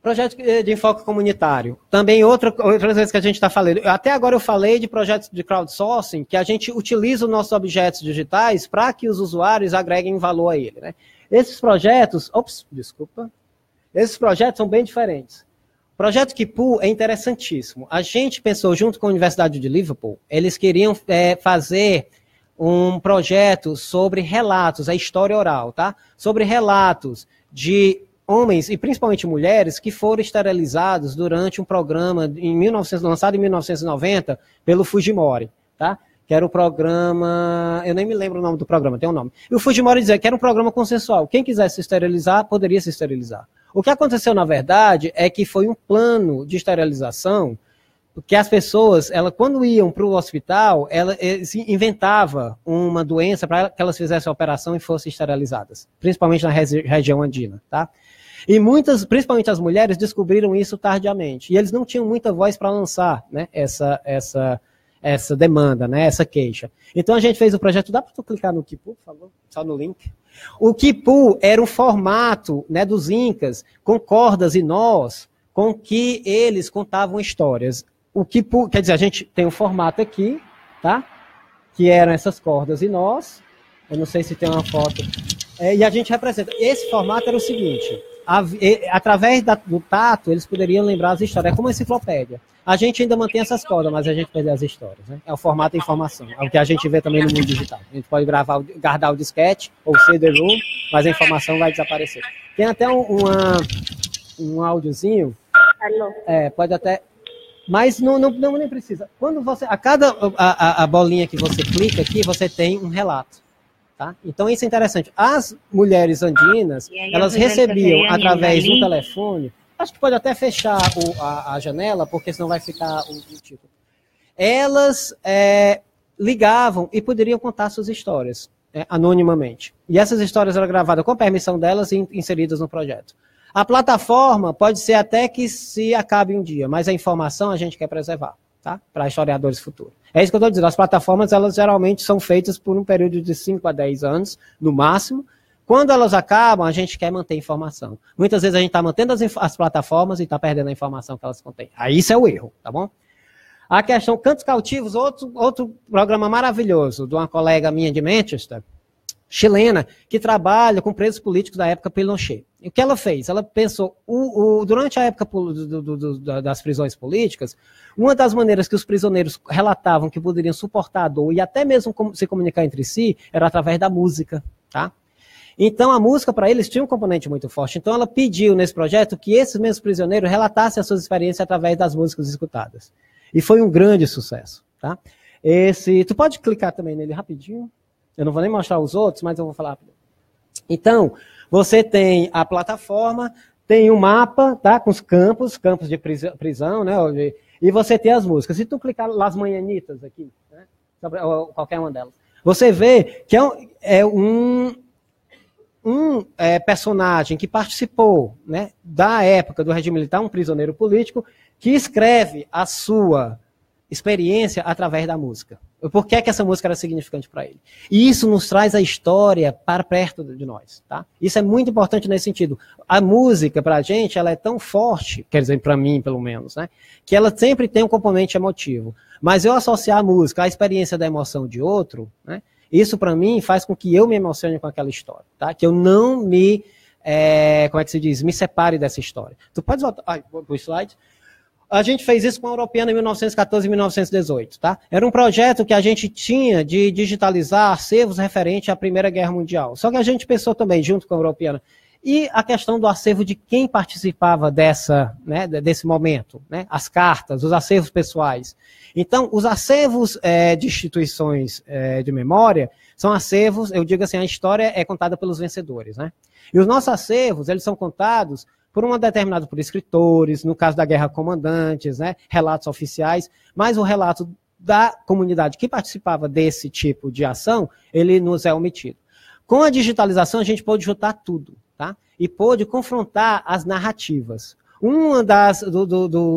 Projeto de enfoque comunitário. Também outras vezes que a gente está falando. Até agora eu falei de projetos de crowdsourcing, que a gente utiliza os nossos objetos digitais para que os usuários agreguem valor a ele, né? Esses projetos são bem diferentes. O projeto Kipu é interessantíssimo. A gente pensou, junto com a Universidade de Liverpool, eles queriam fazer um projeto sobre relatos, a história oral, tá? Sobre relatos de homens, e principalmente mulheres, que foram esterilizados durante um programa lançado em 1990 pelo Fujimori, tá? Que era o programa, eu nem me lembro o nome do programa, tem um nome. E o Fujimori dizia que era um programa consensual. Quem quisesse se esterilizar, poderia se esterilizar. O que aconteceu, na verdade, é que foi um plano de esterilização, porque as pessoas, quando iam para o hospital, eles inventavam uma doença para que elas fizessem a operação e fossem esterilizadas, principalmente na região andina, tá? E muitas, principalmente as mulheres, descobriram isso tardiamente. E eles não tinham muita voz para lançar, né, essa demanda, né, essa queixa. Então a gente fez o projeto, dá para tu clicar no Kipu, por favor? Só no link. O Kipu era um formato, né, dos incas, com cordas e nós, com que eles contavam histórias. O Kipu, quer dizer, a gente tem um formato aqui, tá? Que eram essas cordas e nós. Eu não sei se tem uma foto. E a gente representa. Esse formato era o seguinte, através do tato, eles poderiam lembrar as histórias. É como uma enciclopédia. A gente ainda mantém essas cordas, mas a gente perde as histórias. Né? É o formato de informação. É o que a gente vê também no mundo digital. A gente pode guardar o disquete ou o CD-ROM, mas a informação vai desaparecer. Tem até um áudiozinho. Pode até... Mas não nem precisa. Quando você... A bolinha que você clica aqui, você tem um relato. Tá? Então isso é interessante. As mulheres andinas, elas recebiam através do telefone... Acho que pode até fechar a janela, porque senão vai ficar o título. Elas ligavam e poderiam contar suas histórias anonimamente. E essas histórias eram gravadas com a permissão delas e inseridas no projeto. A plataforma pode ser até que se acabe um dia, mas a informação a gente quer preservar, tá? Para historiadores futuros. É isso que eu estou dizendo. As plataformas, elas geralmente são feitas por um período de 5 a 10 anos, no máximo. Quando elas acabam, a gente quer manter informação. Muitas vezes a gente está mantendo as plataformas e está perdendo a informação que elas contêm. Aí isso é o erro, tá bom? A questão Cantos Cautivos, outro programa maravilhoso de uma colega minha de Manchester, chilena, que trabalha com presos políticos da época Pinochet. E o que ela fez? Ela pensou, durante a época das prisões políticas, uma das maneiras que os prisioneiros relatavam que poderiam suportar a dor e até mesmo se comunicar entre si, era através da música, tá? Então, a música, para eles, tinha um componente muito forte. Então, ela pediu nesse projeto que esses mesmos prisioneiros relatassem as suas experiências através das músicas escutadas. E foi um grande sucesso, tá? Tu pode clicar também nele rapidinho? Eu não vou nem mostrar os outros, mas eu vou falar. Então, você tem a plataforma, tem um mapa, tá? Com os campos de prisão, né? E você tem as músicas. Se tu clicar Las Manhanitas aqui, né? Ou qualquer uma delas, você vê que é um personagem que participou, né, da época do regime militar, um prisioneiro político, que escreve a sua experiência através da música. Por que essa música era significante para ele? E isso nos traz a história para perto de nós, tá? Isso é muito importante nesse sentido. A música, para a gente, ela é tão forte, quer dizer, para mim, pelo menos, né, que ela sempre tem um componente emotivo. Mas eu associar a música à experiência da emoção de outro, né, isso, para mim, faz com que eu me emocione com aquela história, tá? Que eu não me, me separe dessa história. Tu pode voltar para o slide? A gente fez isso com a Europeana em 1914 e 1918, tá? Era um projeto que a gente tinha de digitalizar acervos referentes à Primeira Guerra Mundial. Só que a gente pensou também, junto com a Europeana, e a questão do acervo de quem participava desse momento, né? As cartas, os acervos pessoais. Então, os acervos de instituições de memória são acervos, eu digo assim, a história é contada pelos vencedores, né? E os nossos acervos, eles são contados por escritores, no caso da guerra, comandantes, né? Relatos oficiais, mas o relato da comunidade que participava desse tipo de ação, ele nos é omitido. Com a digitalização, a gente pôde juntar tudo, tá? E pôde confrontar as narrativas. Um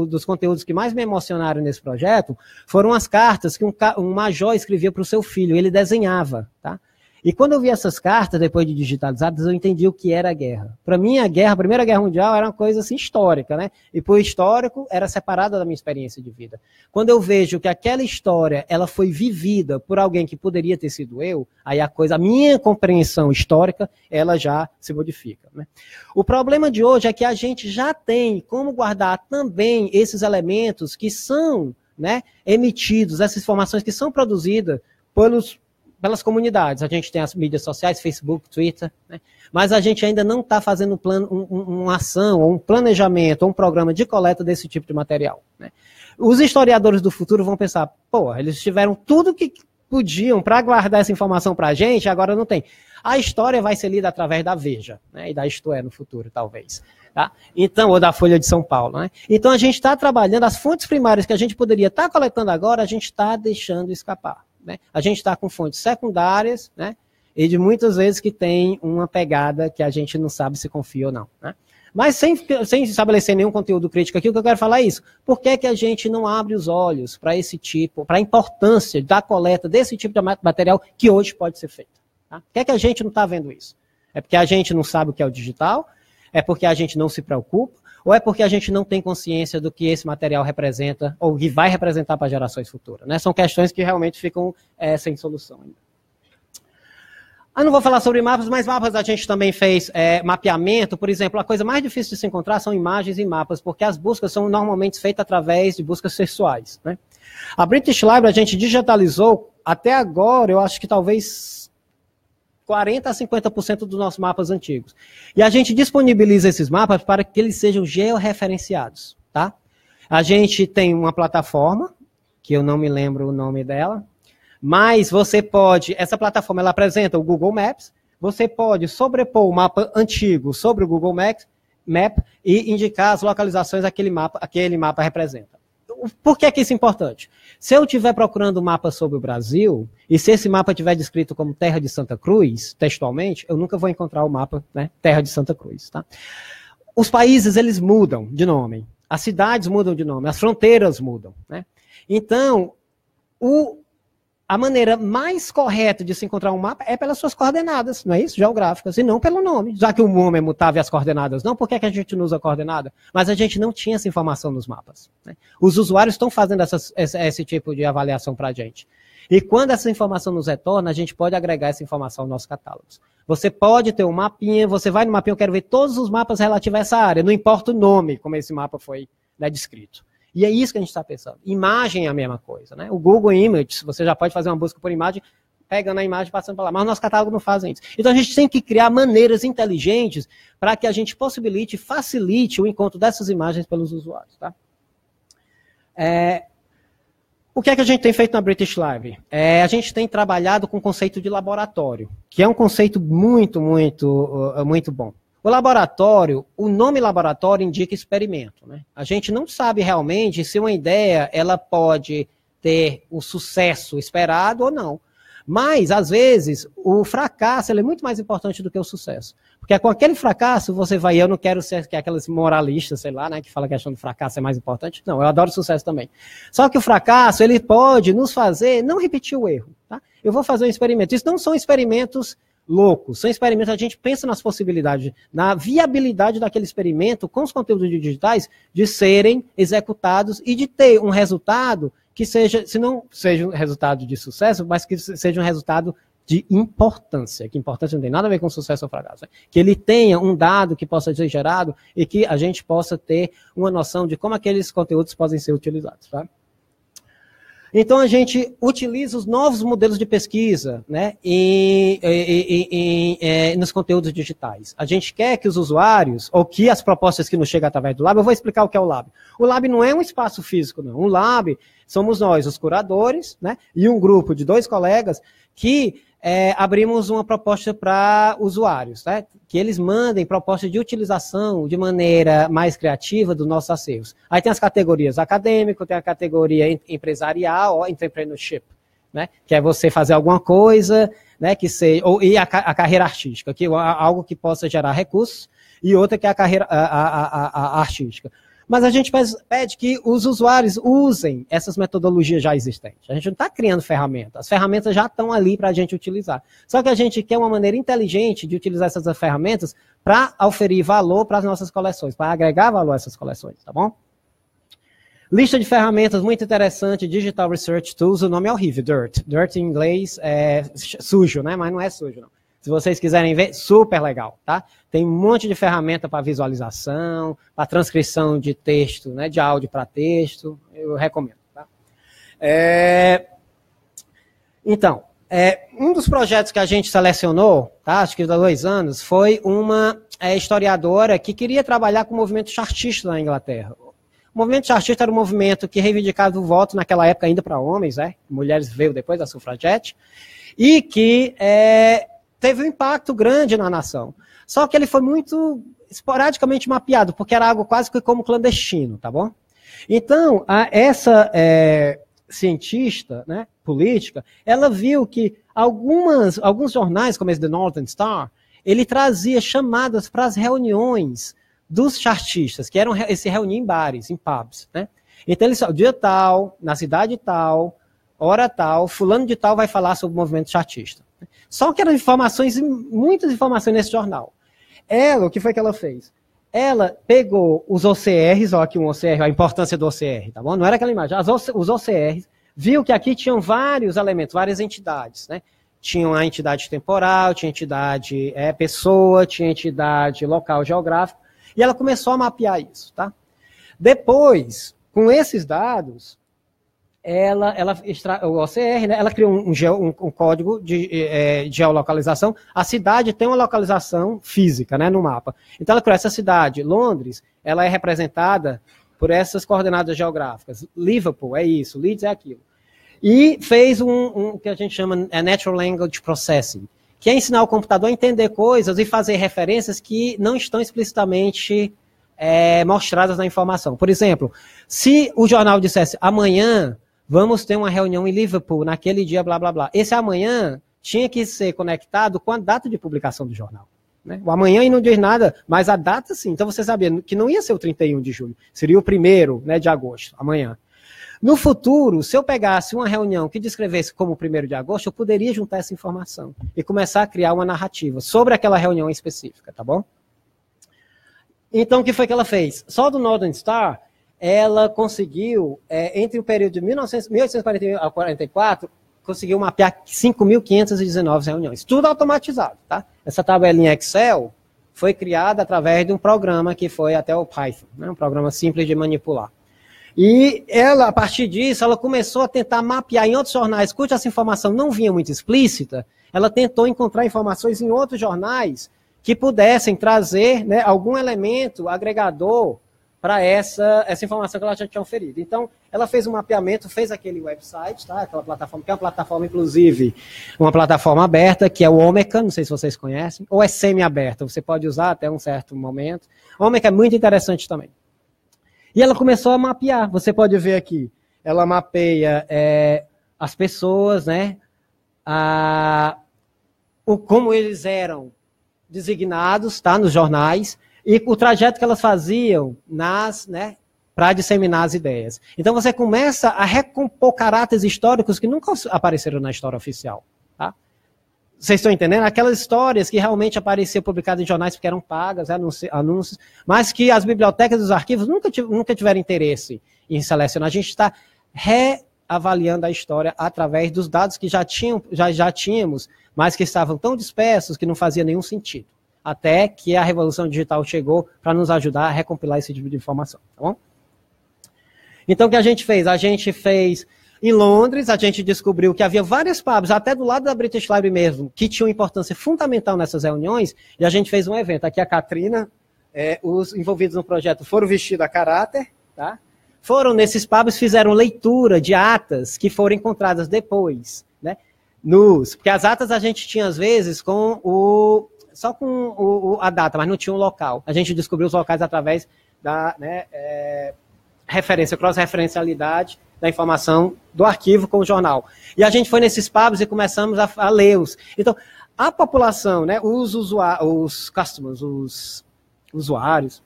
dos conteúdos que mais me emocionaram nesse projeto foram as cartas que um major escrevia para o seu filho, ele desenhava, tá? E quando eu vi essas cartas, depois de digitalizadas, eu entendi o que era a guerra. Para mim, a Primeira Guerra Mundial era uma coisa assim, histórica, né? E por histórico, era separada da minha experiência de vida. Quando eu vejo que aquela história, ela foi vivida por alguém que poderia ter sido eu, aí a minha compreensão histórica, ela já se modifica, né? O problema de hoje é que a gente já tem como guardar também esses elementos que são, né, emitidos, essas informações que são produzidas pelas comunidades. A gente tem as mídias sociais, Facebook, Twitter, né? Mas a gente ainda não está fazendo uma ação, ou um planejamento, ou um programa de coleta desse tipo de material, né? Os historiadores do futuro vão pensar, eles tiveram tudo que podiam para guardar essa informação para a gente, agora não tem. A história vai ser lida através da Veja, né? E da Isto É no futuro, talvez. Tá? Então, ou da Folha de São Paulo, né? Então a gente está trabalhando, as fontes primárias que a gente poderia estar coletando agora, a gente está deixando escapar, né? A gente está com fontes secundárias, né? E de muitas vezes que tem uma pegada que a gente não sabe se confia ou não, né? Mas sem estabelecer nenhum conteúdo crítico aqui, o que eu quero falar é isso. Por que que a gente não abre os olhos para esse tipo, para a importância da coleta desse tipo de material que hoje pode ser feito? Tá? Por que é que a gente não está vendo isso? É porque a gente não sabe o que é o digital? É porque a gente não se preocupa? Ou é porque a gente não tem consciência do que esse material representa ou que vai representar para gerações futuras, né? São questões que realmente ficam sem solução ainda. Não vou falar sobre mapas, mas mapas a gente também fez mapeamento. Por exemplo, a coisa mais difícil de se encontrar são imagens e mapas, porque as buscas são normalmente feitas através de buscas textuais, né? A British Library a gente digitalizou, até agora, eu acho que talvez 40% a 50% dos nossos mapas antigos. E a gente disponibiliza esses mapas para que eles sejam georreferenciados, tá? A gente tem uma plataforma, que eu não me lembro o nome dela, mas você pode, essa plataforma ela apresenta o Google Maps, você pode sobrepor o mapa antigo sobre o Google Map e indicar as localizações que aquele mapa representa. Por que isso é importante? Se eu estiver procurando um mapa sobre o Brasil, e se esse mapa estiver descrito como Terra de Santa Cruz, textualmente, eu nunca vou encontrar o mapa, né, Terra de Santa Cruz, tá? os países, eles mudam de nome, as cidades mudam de nome, as fronteiras mudam, né? Então, a maneira mais correta de se encontrar um mapa é pelas suas coordenadas, não é isso? Geográficas, e não pelo nome. Já que o nome é mutável e as coordenadas não, por que a gente não usa coordenada? Mas a gente não tinha essa informação nos mapas, né? Os usuários estão fazendo esse tipo de avaliação para a gente. E quando essa informação nos retorna, a gente pode agregar essa informação aos nossos catálogos. Você pode ter um mapinha, você vai no mapinha, eu quero ver todos os mapas relativos a essa área, não importa o nome, como esse mapa foi, né, descrito. E é isso que a gente está pensando. Imagem é a mesma coisa, né? O Google Images, você já pode fazer uma busca por imagem, pegando a imagem e passando para lá. Mas o nosso catálogo não faz isso. Então a gente tem que criar maneiras inteligentes para que a gente possibilite, facilite o encontro dessas imagens pelos usuários, tá? O que é que a gente tem feito na British Library? A gente tem trabalhado com o conceito de laboratório, que é um conceito muito bom. O laboratório, o nome laboratório indica experimento, né? A gente não sabe realmente se uma ideia ela pode ter o sucesso esperado ou não. Mas, às vezes, o fracasso ele é muito mais importante do que o sucesso. Porque com aquele fracasso, você vai, eu não quero ser aquelas moralistas, sei lá, né, que fala que a questão do fracasso é mais importante. Não, eu adoro o sucesso também. Só que o fracasso, ele pode nos fazer não repetir o erro, tá? Eu vou fazer um experimento. Isso não são experimentos loucos, são experimentos, a gente pensa nas possibilidades, na viabilidade daquele experimento com os conteúdos digitais de serem executados e de ter um resultado que seja, se não seja um resultado de sucesso, mas que seja um resultado de importância, que importância não tem nada a ver com sucesso ou fracasso, né? Que ele tenha um dado que possa ser gerado e que a gente possa ter uma noção de como aqueles conteúdos podem ser utilizados, tá? Então, a gente utiliza os novos modelos de pesquisa, né, nos conteúdos digitais. A gente quer que os usuários, ou que as propostas que nos chegam através do Lab, eu vou explicar o que é o Lab. O Lab não é um espaço físico, não. O Lab somos nós, os curadores, né, e um grupo de 2 colegas que abrimos uma proposta para usuários, né? Que eles mandem propostas de utilização de maneira mais criativa dos nossos acervos. Aí tem as categorias acadêmico, tem a categoria empresarial, entrepreneurship, né? Que é você fazer alguma coisa, né? Que seja, e a carreira artística, que é algo que possa gerar recursos, e outra que é a carreira artística. Mas a gente pede que os usuários usem essas metodologias já existentes. A gente não está criando ferramentas. As ferramentas já estão ali para a gente utilizar. Só que a gente quer uma maneira inteligente de utilizar essas ferramentas para oferir valor para as nossas coleções, para agregar valor a essas coleções, tá bom? Lista de ferramentas muito interessante, Digital Research Tools, o nome é horrível, Dirt. Dirt em inglês é sujo, né? Mas não é sujo, não. Se vocês quiserem ver, super legal, tá? Tem um monte de ferramenta para visualização, para transcrição de texto, né, de áudio para texto, eu recomendo, tá? Então, um dos projetos que a gente selecionou, tá, acho que há 2 anos, foi uma historiadora que queria trabalhar com o movimento chartista na Inglaterra. O movimento chartista era um movimento que reivindicava o voto naquela época ainda para homens, né? Mulheres veio depois da sufragete, e que teve um impacto grande na nação. Só que ele foi muito esporadicamente mapeado, porque era algo quase que como clandestino, tá bom? Então, essa cientista, né, política, ela viu que alguns jornais, como esse The Northern Star, ele trazia chamadas para as reuniões dos chartistas, que eram se reunir em bares, em pubs, né? Então, eles dia tal, na cidade tal, hora tal, fulano de tal vai falar sobre o movimento chartista. Só que eram informações, muitas informações nesse jornal. Ela, o que foi que ela fez? Ela pegou os OCRs, ó, aqui um OCR, a importância do OCR, tá bom? Não era aquela imagem, os OCRs, viu que aqui tinham vários elementos, várias entidades, né? Tinha a entidade temporal, tinha entidade pessoa, tinha entidade local geográfico, e ela começou a mapear isso, tá? Depois, com esses dados, o OCR, né, ela criou um código de geolocalização. A cidade tem uma localização física, né, no mapa. Então ela criou essa cidade. Londres, ela é representada por essas coordenadas geográficas. Liverpool é isso, Leeds é aquilo. E fez um que a gente chama Natural Language Processing, que é ensinar o computador a entender coisas e fazer referências que não estão explicitamente mostradas na informação. Por exemplo, se o jornal dissesse amanhã vamos ter uma reunião em Liverpool, naquele dia, blá, blá, blá. Esse amanhã tinha que ser conectado com a data de publicação do jornal. né? O amanhã aí não diz nada, mas a data sim. Então você sabia que não ia ser o 31 de julho, seria o 1º, né, de agosto, amanhã. No futuro, se eu pegasse uma reunião que descrevesse como o 1º de agosto, eu poderia juntar essa informação e começar a criar uma narrativa sobre aquela reunião específica, tá bom? Então, o que foi que ela fez? Só do Northern Star, ela conseguiu, entre o período de 1841 a 44, conseguiu mapear 5.519 reuniões. Tudo automatizado, tá? Essa tabelinha Excel foi criada através de um programa que foi até o Python, né? Um programa simples de manipular. E ela, a partir disso, ela começou a tentar mapear em outros jornais, cuja essa informação não vinha muito explícita, ela tentou encontrar informações em outros jornais que pudessem trazer, né, algum elemento agregador para essa informação que ela já tinha oferido. Então, ela fez um mapeamento, fez aquele website, tá? Aquela plataforma, que é uma plataforma, inclusive, uma plataforma aberta, que é o Omeka, não sei se vocês conhecem, ou é semi-aberta, você pode usar até um certo momento. O Omeka é muito interessante também. E ela começou a mapear, você pode ver aqui, ela mapeia as pessoas, né, como eles eram designados, tá, nos jornais, e o trajeto que elas faziam né, para disseminar as ideias. Então você começa a recompor caráteres históricos que nunca apareceram na história oficial. Tá? Vocês estão entendendo? Aquelas histórias que realmente apareciam publicadas em jornais porque eram pagas, anúncios, mas que as bibliotecas e os arquivos nunca tiveram interesse em selecionar. A gente está reavaliando a história através dos dados que já tínhamos, mas que estavam tão dispersos que não fazia nenhum sentido. Até que a Revolução Digital chegou para nos ajudar a recompilar esse tipo de informação. Tá bom? Então, o que a gente fez? A gente fez... Em Londres, a gente descobriu que havia várias pubs, até do lado da British Library mesmo, que tinham importância fundamental nessas reuniões, e a gente fez um evento. Aqui a Katrina, os envolvidos no projeto foram vestidos a caráter, tá? Foram nesses pubs, fizeram leitura de atas que foram encontradas depois, né? Porque as atas a gente tinha, às vezes, só com a data, mas não tinha um local. A gente descobriu os locais através da cross-referencialidade da informação do arquivo com o jornal. E a gente foi nesses pubs e começamos a lê-los. Então, a população, né, os customers, os usuários,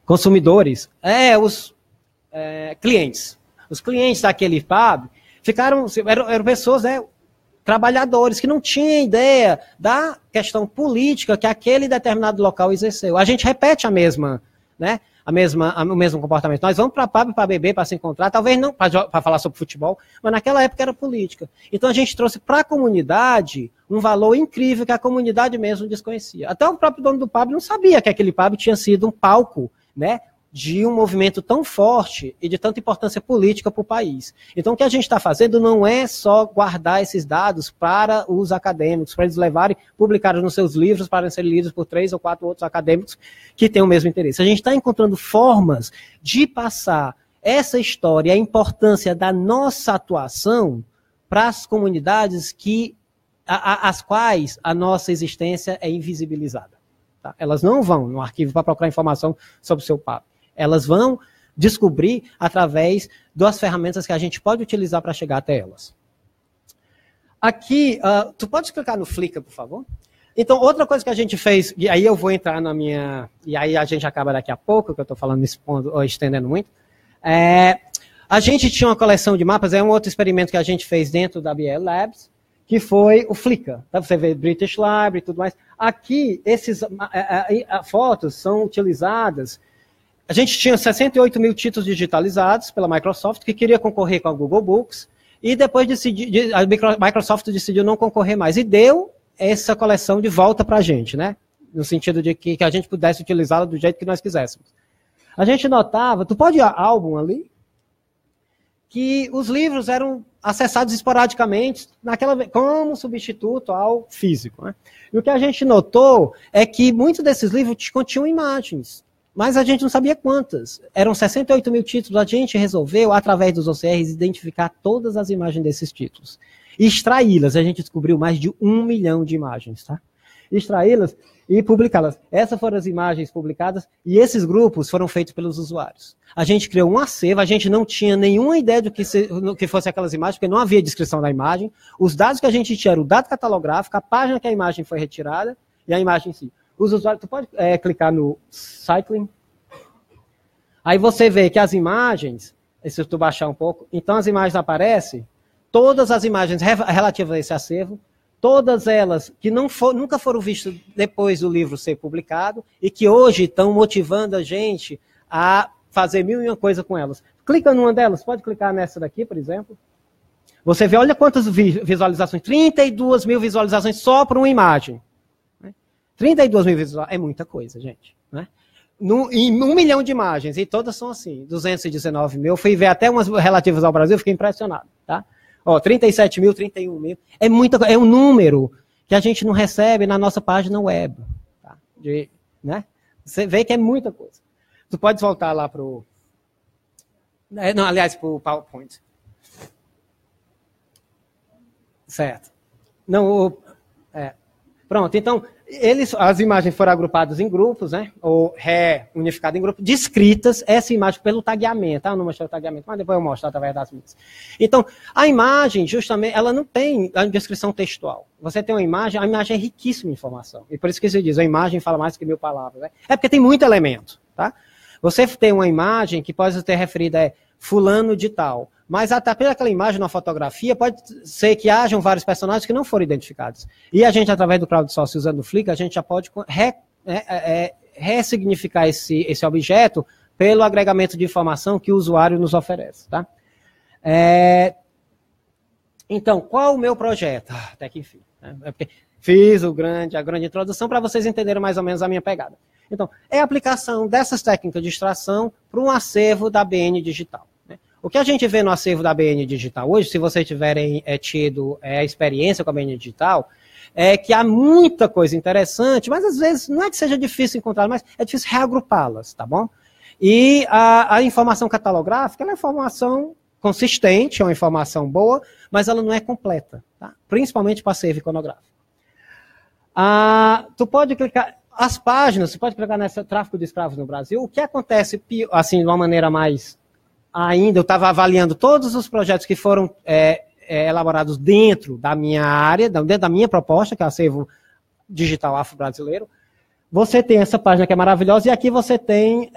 consumidores, os clientes. Os clientes daquele pub eram pessoas, né, trabalhadores que não tinham ideia da questão política que aquele determinado local exerceu. A gente repete o mesmo comportamento. Nós vamos para a pub para beber, para se encontrar, talvez não para falar sobre futebol, mas naquela época era política. Então a gente trouxe para a comunidade um valor incrível que a comunidade mesmo desconhecia. Até o próprio dono do pub não sabia que aquele pub tinha sido um palco, né, de um movimento tão forte e de tanta importância política para o país. Então, o que a gente está fazendo não é só guardar esses dados para os acadêmicos, para eles levarem, publicarem nos seus livros, para serem lidos por 3 ou 4 outros acadêmicos que têm o mesmo interesse. A gente está encontrando formas de passar essa história, a importância da nossa atuação para as comunidades as quais a nossa existência é invisibilizada. Tá? Elas não vão no arquivo para procurar informação sobre o seu pub. Elas vão descobrir através das ferramentas que a gente pode utilizar para chegar até elas. Aqui, tu pode clicar no Flickr, por favor? Então, outra coisa que a gente fez, e aí eu vou entrar na minha... E aí a gente acaba daqui a pouco, que eu estou falando nesse ponto, ou estendendo muito. A gente tinha uma coleção de mapas, é um outro experimento que a gente fez dentro da BL Labs, que foi o Flickr. Tá? Você vê British Library e tudo mais. Aqui, essas fotos são utilizadas... A gente tinha 68 mil títulos digitalizados pela Microsoft, que queria concorrer com a Google Books, e depois a Microsoft decidiu não concorrer mais, e deu essa coleção de volta para a gente, né? No sentido de que a gente pudesse utilizá-la do jeito que nós quiséssemos. A gente notava, tu pode ir ao álbum ali, que os livros eram acessados esporadicamente como substituto ao físico. Né? E o que a gente notou é que muitos desses livros continham imagens, mas a gente não sabia quantas. Eram 68 mil títulos. A gente resolveu, através dos OCRs, identificar todas as imagens desses títulos. E extraí-las. A gente descobriu mais de 1 milhão de imagens. Tá? Extraí-las e publicá-las. Essas foram as imagens publicadas e esses grupos foram feitos pelos usuários. A gente criou um acervo, a gente não tinha nenhuma ideia do que fosse aquelas imagens, porque não havia descrição da imagem. Os dados que a gente tinha eram o dado catalográfico, a página que a imagem foi retirada e a imagem em si. Os usuários, tu pode clicar no Cycling. Aí você vê que as imagens, se tu baixar um pouco, então as imagens aparecem, todas as imagens relativas a esse acervo, todas elas que nunca foram vistas depois do livro ser publicado e que hoje estão motivando a gente a fazer mil e uma coisa com elas. Clica numa delas, pode clicar nessa daqui, por exemplo. Você vê, olha quantas visualizações, 32 mil visualizações só por uma imagem. 32 mil visualizações, é muita coisa, gente. Né? Em 1 milhão de imagens, e todas são assim, 219 mil, fui ver até umas relativas ao Brasil, fiquei impressionado, tá? Ó, 37 mil, 31 mil, é um número que a gente não recebe na nossa página web, tá? Né? Você vê que é muita coisa. Tu pode voltar lá pro... Não, aliás, pro PowerPoint. Certo. Não, pronto, então, as imagens foram agrupadas em grupos, né? Ou reunificadas em grupos, descritas, essa imagem pelo tagueamento, tá? Eu não mostrei o tagueamento, mas depois eu mostro através das mídias. Então, a imagem, justamente, ela não tem a descrição textual. Você tem uma imagem, a imagem é riquíssima em informação. E por isso que se diz, a imagem fala mais que 1000 palavras. Né? É porque tem muito elemento, tá? Você tem uma imagem que pode ter referido fulano de tal. Mas até pelaquela imagem na fotografia, pode ser que hajam vários personagens que não foram identificados. E a gente, através do crowdsourcing, usando o Flickr, a gente já pode ressignificar esse objeto pelo agregamento de informação que o usuário nos oferece. Tá? Então, qual o meu projeto? Até que enfim. Né? Fiz a grande introdução para vocês entenderem mais ou menos a minha pegada. Então, é a aplicação dessas técnicas de extração para um acervo da BN Digital. O que a gente vê no acervo da BN Digital hoje, se vocês tiverem tido a experiência com a BN Digital, é que há muita coisa interessante, mas às vezes não é que seja difícil encontrar, mas é difícil reagrupá-las, tá bom? E a informação catalográfica é uma informação consistente, é uma informação boa, mas ela não é completa, tá? Principalmente para acervo iconográfico. Tu pode clicar... As páginas, você pode clicar nessa tráfico de escravos no Brasil, o que acontece, assim, de uma maneira mais... Ainda, eu estava avaliando todos os projetos que foram elaborados dentro da minha área, dentro da minha proposta, que é o acervo digital afro-brasileiro. Você tem essa página que é maravilhosa, e aqui você tem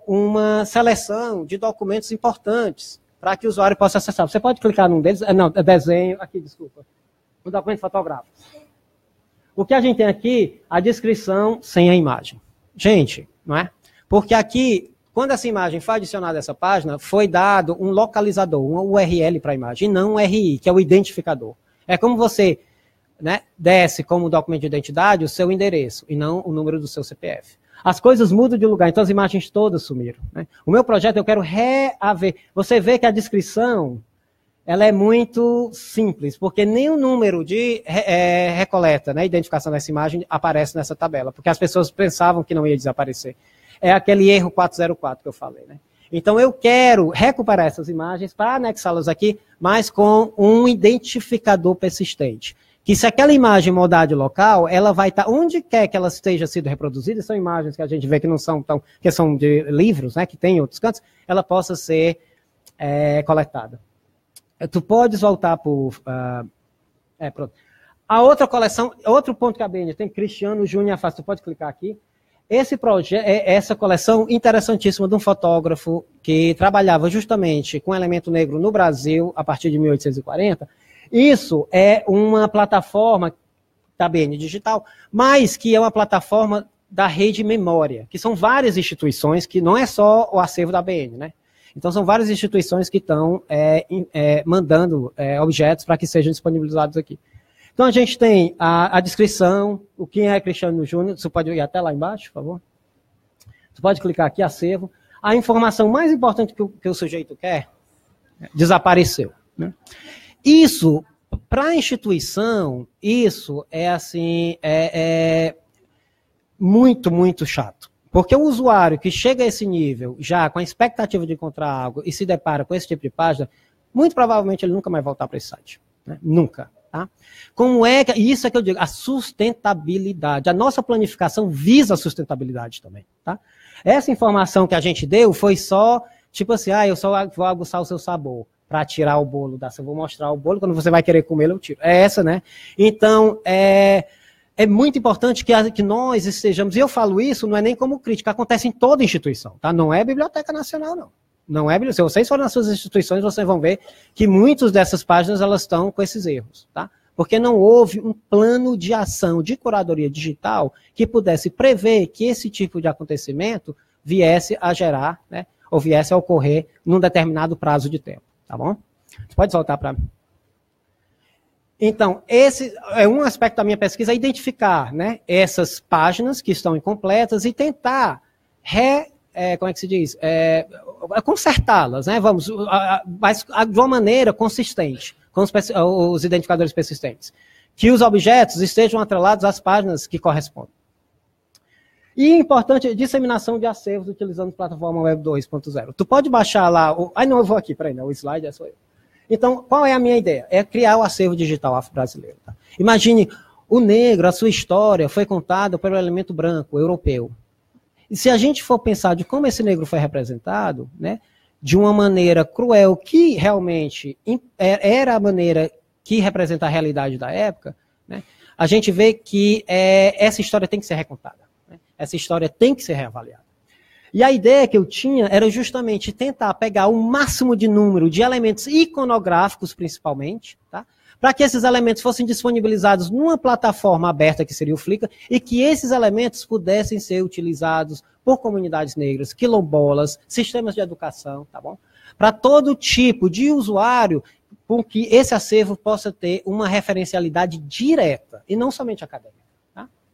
uma seleção de documentos importantes para que o usuário possa acessar. Você pode clicar num deles, desenho, aqui, desculpa, um documento fotográfico. O que a gente tem aqui, a descrição sem a imagem. Gente, não é? Porque aqui... Quando essa imagem foi adicionada a essa página, foi dado um localizador, um URL para a imagem, e não um RI, que é o identificador. É como você, né, desce como documento de identidade o seu endereço, e não o número do seu CPF. As coisas mudam de lugar, então as imagens todas sumiram. Né? O meu projeto eu quero reaver. Você vê que a descrição ela é muito simples, porque nem o número de recoleta, né, identificação dessa imagem aparece nessa tabela, porque as pessoas pensavam que não ia desaparecer. É aquele erro 404 que eu falei, né? Então, eu quero recuperar essas imagens para anexá-las aqui, mas com um identificador persistente. Que se aquela imagem mudar de local, ela vai estar, onde quer que ela esteja sendo reproduzida, são imagens que a gente vê que não são tão, que são de livros, né, que tem em outros cantos, ela possa ser coletada. Tu podes voltar por... pronto. A outra coleção, outro ponto que a BN tem, Cristiano Júnior Afasta, tu pode clicar aqui. Esse projeto, essa coleção interessantíssima de um fotógrafo que trabalhava justamente com elemento negro no Brasil a partir de 1840, isso é uma plataforma da BN Digital, mas que é uma plataforma da rede Memória, que são várias instituições, que não é só o acervo da BN, né? Então são várias instituições que estão mandando objetos para que sejam disponibilizados aqui. Então, a gente tem a descrição, o que é Cristiano Júnior, você pode ir até lá embaixo, por favor. Você pode clicar aqui, acervo. A informação mais importante que o sujeito quer, desapareceu. Né? Isso, para a instituição, isso é assim, muito, muito chato. Porque o usuário que chega a esse nível, já com a expectativa de encontrar algo, e se depara com esse tipo de página, muito provavelmente ele nunca vai voltar para esse site. Né? Nunca. Tá? Como isso é que eu digo, a sustentabilidade. A nossa planificação visa a sustentabilidade também. Tá? Essa informação que a gente deu foi só, tipo assim, eu só vou aguçar o seu sabor para tirar o bolo. Eu vou mostrar o bolo, quando você vai querer comer, eu tiro. É essa, né? Então, é muito importante que nós estejamos, e eu falo isso, não é nem como crítica, acontece em toda instituição, tá? Não é Biblioteca Nacional, não. Não é, se vocês forem nas suas instituições, vocês vão ver que muitas dessas páginas elas estão com esses erros, tá? Porque não houve um plano de ação de curadoria digital que pudesse prever que esse tipo de acontecimento viesse a gerar, né, ou viesse a ocorrer num determinado prazo de tempo, tá bom? Você pode soltar para mim. Então, esse é um aspecto da minha pesquisa, é identificar, né, essas páginas que estão incompletas e tentar como é que se diz? Consertá-las, né? Mas de uma maneira consistente, com os identificadores persistentes. Que os objetos estejam atrelados às páginas que correspondem. E importante, disseminação de acervos utilizando plataforma Web 2.0. Tu pode baixar lá, não, eu vou aqui, peraí, não, o slide é só eu. Então, qual é a minha ideia? É criar o acervo digital afro-brasileiro. Tá? Imagine, o negro, a sua história foi contada pelo elemento branco, europeu. E se a gente for pensar de como esse negro foi representado, né, de uma maneira cruel, que realmente era a maneira que representa a realidade da época, né, a gente vê que essa história tem que ser recontada. Né, essa história tem que ser reavaliada. E a ideia que eu tinha era justamente tentar pegar o máximo de número de elementos iconográficos, principalmente, tá? Para que esses elementos fossem disponibilizados numa plataforma aberta, que seria o Flickr, e que esses elementos pudessem ser utilizados por comunidades negras, quilombolas, sistemas de educação, tá bom? Para todo tipo de usuário, com que esse acervo possa ter uma referencialidade direta, e não somente acadêmica.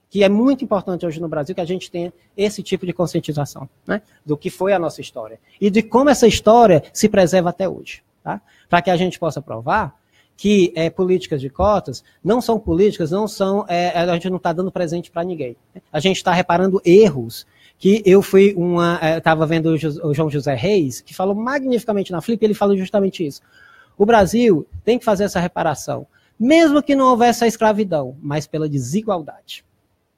Que é muito importante hoje no Brasil que a gente tenha esse tipo de conscientização, né, do que foi a nossa história e de como essa história se preserva até hoje, tá? Para que a gente possa provar que políticas de cotas não são políticas, não são, a gente não está dando presente para ninguém. Né? A gente está reparando erros que eu estava vendo o João José Reis, que falou magnificamente na Flip, ele falou justamente isso. O Brasil tem que fazer essa reparação, mesmo que não houvesse a escravidão, mas pela desigualdade.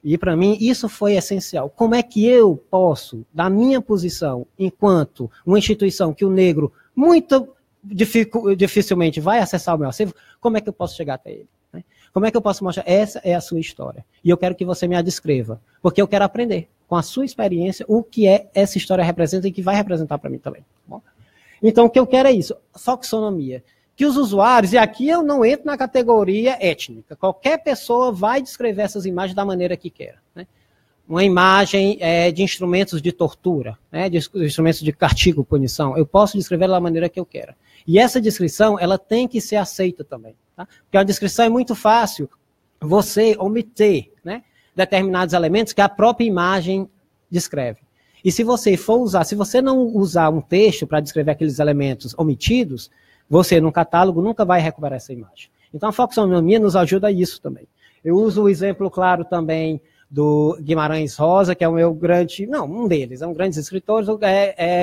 E para mim isso foi essencial. Como é que eu posso, da minha posição, enquanto uma instituição que o negro muito dificilmente vai acessar o meu acervo, como é que eu posso chegar até ele? Né? Como é que eu posso mostrar? Essa é a sua história. E eu quero que você me a descreva, porque eu quero aprender com a sua experiência o que essa história representa e que vai representar para mim também. Tá bom? Então o que eu quero é isso, taxonomia. Que os usuários, e aqui eu não entro na categoria étnica, qualquer pessoa vai descrever essas imagens da maneira que quer. Né? Uma imagem de instrumentos de tortura, né? De instrumentos de castigo, punição, eu posso descrever da maneira que eu quero. E essa descrição, ela tem que ser aceita também. Tá? Porque a descrição é muito fácil você omitir, né, determinados elementos que a própria imagem descreve. E se você não usar um texto para descrever aqueles elementos omitidos, você, no catálogo, nunca vai recuperar essa imagem. Então, a taxonomia nos ajuda a isso também. Eu uso o exemplo claro também do Guimarães Rosa, que é o meu um deles, é um grande escritor,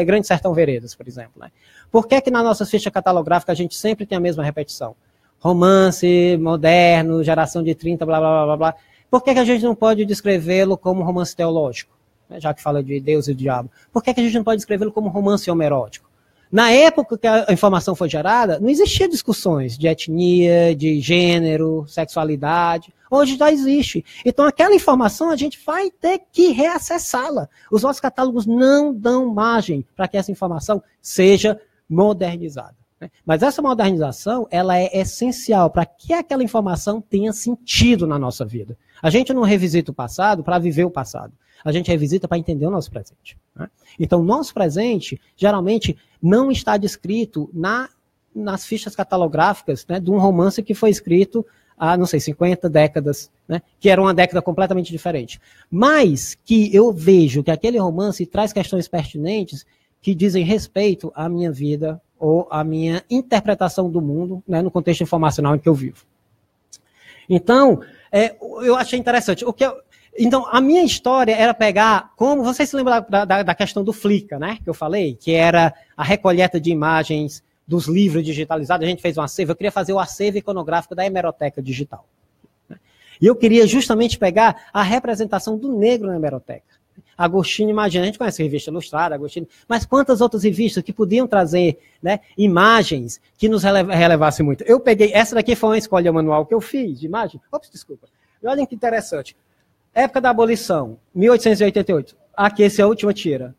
Grande Sertão Veredas, por exemplo. Né? Por que na nossa ficha catalográfica a gente sempre tem a mesma repetição? Romance, moderno, geração de 30, blá, blá, blá, blá, blá. Por que a gente não pode descrevê-lo como romance teológico? Já que fala de Deus e o diabo. Por que a gente não pode descrevê-lo como romance homerótico? Na época que a informação foi gerada, não existia discussões de etnia, de gênero, sexualidade. Hoje já existe. Então, aquela informação a gente vai ter que reacessá-la. Os nossos catálogos não dão margem para que essa informação seja modernizada. Mas essa modernização, ela é essencial para que aquela informação tenha sentido na nossa vida. A gente não revisita o passado para viver o passado. A gente revisita para entender o nosso presente. Né? Então, o nosso presente, geralmente, não está descrito nas fichas catalográficas, né, de um romance que foi escrito há, 50 décadas, né, que era uma década completamente diferente. Mas que eu vejo que aquele romance traz questões pertinentes que dizem respeito à minha vida ou à minha interpretação do mundo, né, no contexto informacional em que eu vivo. Então, eu achei interessante. Então, a minha história era pegar, como vocês se lembram da questão do Flickr, né, que eu falei, que era a recolheta de imagens dos livros digitalizados, a gente fez um acervo, eu queria fazer o acervo iconográfico da hemeroteca digital. E eu queria justamente pegar a representação do negro na hemeroteca. Agostinho, imagina, a gente conhece a revista Ilustrada, Agostinho, mas quantas outras revistas que podiam trazer, né, imagens que nos relevassem muito. Eu peguei, essa daqui foi uma escolha manual que eu fiz de imagem. Ops, desculpa. E olhem que interessante. Época da abolição, 1888. Aqui, essa é a última tira.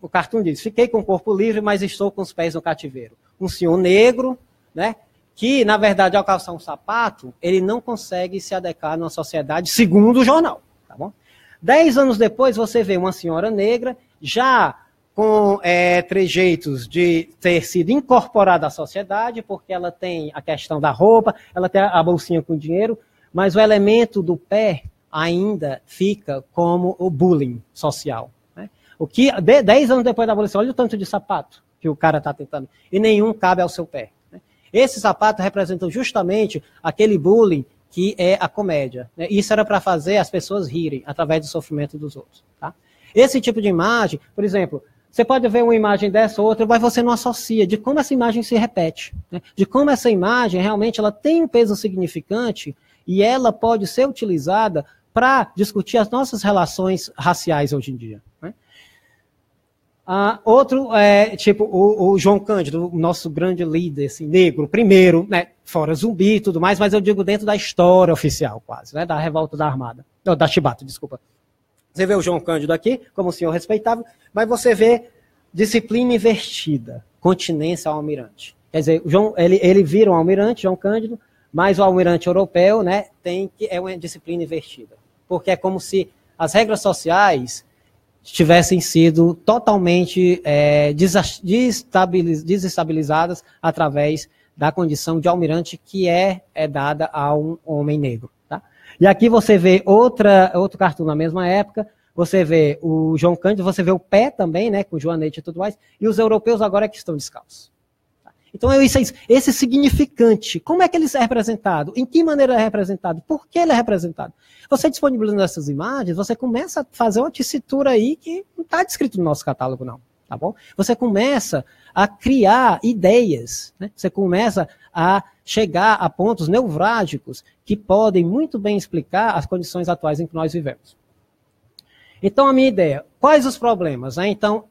O cartoon diz, fiquei com o corpo livre, mas estou com os pés no cativeiro. Um senhor negro, né, que, na verdade, ao calçar um sapato, ele não consegue se adequar numa sociedade segundo o jornal. Tá bom? 10 anos depois, você vê uma senhora negra, já com trejeitos de ter sido incorporada à sociedade, porque ela tem a questão da roupa, ela tem a bolsinha com dinheiro, mas o elemento do pé ainda fica como o bullying social. Né? O que 10 anos depois da abolição, olha o tanto de sapato que o cara está tentando, e nenhum cabe ao seu pé. Né? Esses sapatos representam justamente aquele bullying que é a comédia. Né? Isso era para fazer as pessoas rirem através do sofrimento dos outros. Tá? Esse tipo de imagem, por exemplo, você pode ver uma imagem dessa ou outra, mas você não associa de como essa imagem se repete. Né? De como essa imagem realmente ela tem um peso significante e ela pode ser utilizada para discutir as nossas relações raciais hoje em dia. Né? Outro, tipo o João Cândido, o nosso grande líder, assim, negro, primeiro, né, fora Zumbi e tudo mais, mas eu digo dentro da história oficial quase, né, da revolta da Armada, da Chibata, desculpa. Você vê o João Cândido aqui, como um senhor respeitável, mas você vê disciplina invertida, continência ao almirante. Quer dizer, ele vira um almirante, João Cândido, mas o almirante europeu, né, é uma disciplina invertida. Porque é como se as regras sociais tivessem sido totalmente desestabilizadas através da condição de almirante que é dada a um homem negro. Tá? E aqui você vê outro cartoon na mesma época, você vê o João Cândido, você vê o pé também, né, com joanete e tudo mais, e os europeus agora é que estão descalços. Então, esse significante, como é que ele é representado? Em que maneira é representado? Por que ele é representado? Você disponibilizando essas imagens, você começa a fazer uma tessitura aí que não está descrito no nosso catálogo, não. Tá bom? Você começa a criar ideias, né? Você começa a chegar a pontos nevrálgicos que podem muito bem explicar as condições atuais em que nós vivemos. Então, a minha ideia, quais os problemas? Né? Então,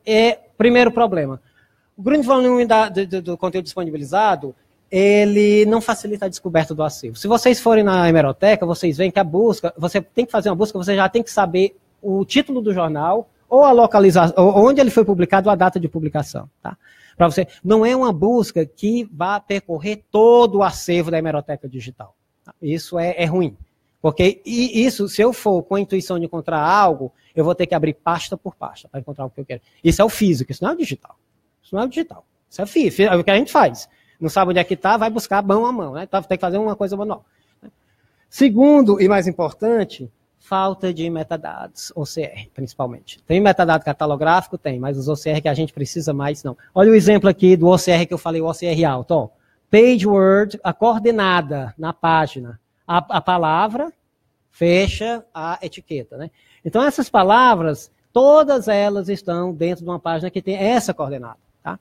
primeiro problema, o grande volume do conteúdo disponibilizado, ele não facilita a descoberta do acervo. Se vocês forem na hemeroteca, vocês veem que a busca, você tem que fazer uma busca, você já tem que saber o título do jornal, ou a localização, ou onde ele foi publicado, ou a data de publicação. Tá? Para você, não é uma busca que vá percorrer todo o acervo da hemeroteca digital. Tá? Isso é ruim. Porque isso, se eu for com a intuição de encontrar algo, eu vou ter que abrir pasta por pasta para encontrar o que eu quero. Isso é o físico, isso não é o digital. Isso não é o digital. Isso é físico, é o que a gente faz. Não sabe onde é que está, vai buscar mão a mão. Né? Então, tem que fazer uma coisa manual. Segundo, e mais importante, falta de metadados, OCR, principalmente. Tem metadado catalográfico? Tem, mas os OCR que a gente precisa mais, não. Olha o exemplo aqui do OCR que eu falei, o OCR alto. Ó. Page word, a coordenada na página. A palavra fecha a etiqueta. Né? Então, essas palavras, todas elas estão dentro de uma página que tem essa coordenada. Tá?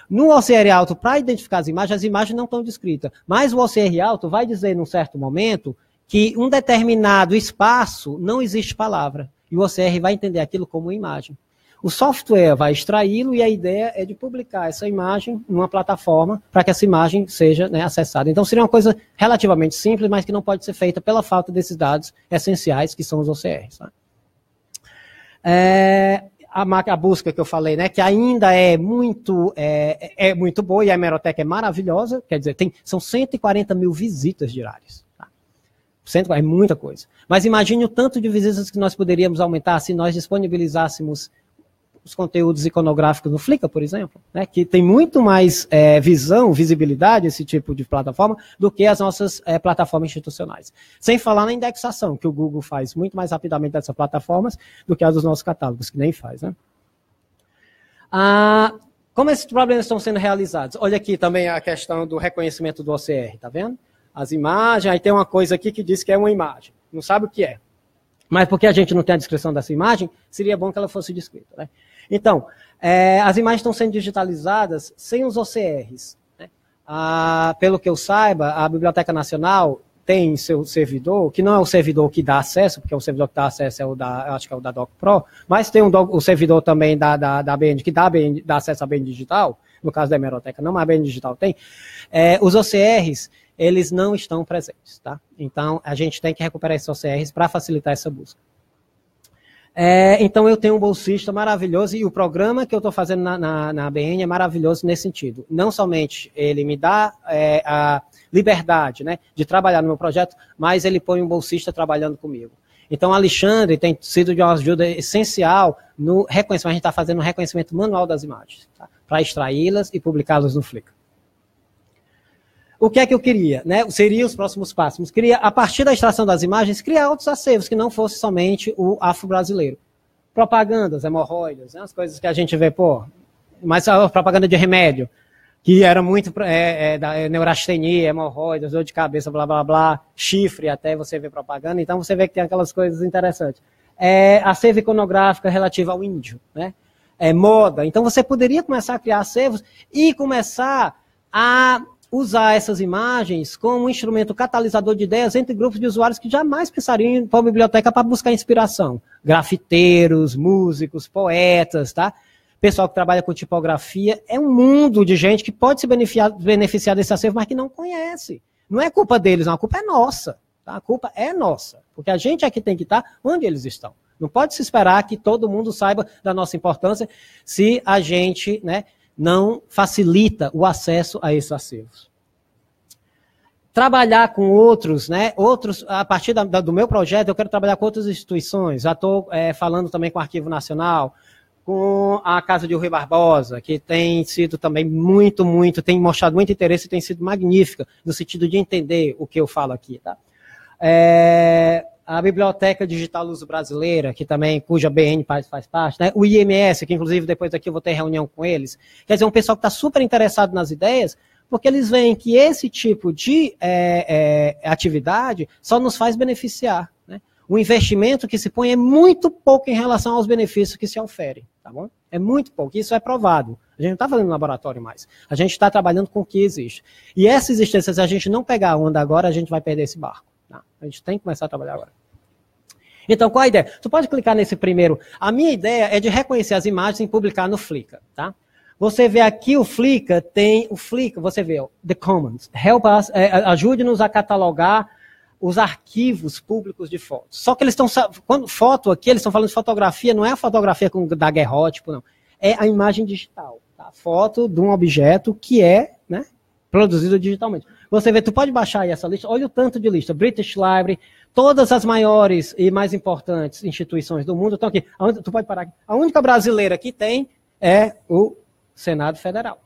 No OCR alto, para identificar as imagens não estão descritas. Mas o OCR alto vai dizer, num certo momento, que um determinado espaço não existe palavra. E o OCR vai entender aquilo como imagem. O software vai extraí-lo e a ideia é de publicar essa imagem numa plataforma para que essa imagem seja, né, acessada. Então seria uma coisa relativamente simples, mas que não pode ser feita pela falta desses dados essenciais que são os OCRs. Tá? A busca que eu falei, né, que ainda é muito boa e a hemeroteca é maravilhosa, quer dizer, são 140 mil visitas diárias. Tá? É muita coisa. Mas imagine o tanto de visitas que nós poderíamos aumentar se nós disponibilizássemos os conteúdos iconográficos no Flickr, por exemplo, né, que tem muito mais visibilidade, esse tipo de plataforma, do que as nossas plataformas institucionais. Sem falar na indexação, que o Google faz muito mais rapidamente dessas plataformas do que as dos nossos catálogos, que nem faz. Né? Como esses problemas estão sendo realizados? Olha aqui também a questão do reconhecimento do OCR, tá vendo? As imagens, aí tem uma coisa aqui que diz que é uma imagem, não sabe o que é. Mas porque a gente não tem a descrição dessa imagem, seria bom que ela fosse descrita. Né? Então, as imagens estão sendo digitalizadas sem os OCRs. Né? Pelo que eu saiba, a Biblioteca Nacional tem seu servidor, que não é o servidor que dá acesso, porque o servidor que dá acesso é acho que é o da DocPro, mas tem o servidor também da BN, que dá acesso à BN Digital, no caso da hemeroteca não, mas a BN Digital tem. Os OCRs, eles não estão presentes, tá? Então, a gente tem que recuperar esses OCRs para facilitar essa busca. Então, eu tenho um bolsista maravilhoso e o programa que eu estou fazendo na ABN é maravilhoso nesse sentido. Não somente ele me dá a liberdade, né, de trabalhar no meu projeto, mas ele põe um bolsista trabalhando comigo. Então, Alexandre tem sido de uma ajuda essencial no reconhecimento. A gente está fazendo um reconhecimento manual das imagens, tá, para extraí-las e publicá-las no Flickr. O que é que eu queria? Né? Seriam os próximos passos. Queria, a partir da extração das imagens, criar outros acervos que não fosse somente o afro-brasileiro. Propagandas, hemorroidas, né? As coisas que a gente vê, mas a propaganda de remédio, que era muito da neurastenia, hemorroidas, dor de cabeça, blá, blá, blá, chifre, até você vê propaganda. Então você vê que tem aquelas coisas interessantes. Acervo iconográfico relativo ao índio, né? Moda. Então você poderia começar a criar acervos e começar a usar essas imagens como um instrumento catalisador de ideias entre grupos de usuários que jamais pensariam em ir para a biblioteca para buscar inspiração. Grafiteiros, músicos, poetas, tá? Pessoal que trabalha com tipografia. É um mundo de gente que pode se beneficiar desse acervo, mas que não conhece. Não é culpa deles, não. A culpa é nossa. Tá? A culpa é nossa. Porque a gente aqui tem que estar onde eles estão. Não pode se esperar que todo mundo saiba da nossa importância se a gente, né, não facilita o acesso a esses acervos. Trabalhar com outros, né? A partir do meu projeto, eu quero trabalhar com outras instituições. Já estou falando também com o Arquivo Nacional, com a Casa de Rui Barbosa, que tem sido também tem mostrado muito interesse e tem sido magnífica, no sentido de entender o que eu falo aqui. Tá? A Biblioteca Digital Luso Brasileira, cuja BN faz parte, né? O IMS, que inclusive depois daqui eu vou ter reunião com eles, quer dizer, um pessoal que está super interessado nas ideias, porque eles veem que esse tipo de atividade só nos faz beneficiar. Né? O investimento que se põe é muito pouco em relação aos benefícios que se oferem. Tá bom? É muito pouco, isso é provado. A gente não está fazendo laboratório mais. A gente está trabalhando com o que existe. E essa existência, se a gente não pegar a onda agora, a gente vai perder esse barco. Tá? A gente tem que começar a trabalhar agora. Então, qual a ideia? Tu pode clicar nesse primeiro. A minha ideia é de reconhecer as imagens e publicar no Flickr. Tá? Você vê aqui o Flickr, você vê The Commons. Help us, ajude-nos a catalogar os arquivos públicos de fotos. Só que eles estão, quando foto aqui, eles estão falando de fotografia, não é a fotografia com daguerrótipo, não. É a imagem digital. Tá? Foto de um objeto que é, né, produzido digitalmente. Você vê, tu pode baixar aí essa lista, olha o tanto de lista. British Library, todas as maiores e mais importantes instituições do mundo estão aqui. Tu pode parar aqui. A única brasileira que tem é o Senado Federal.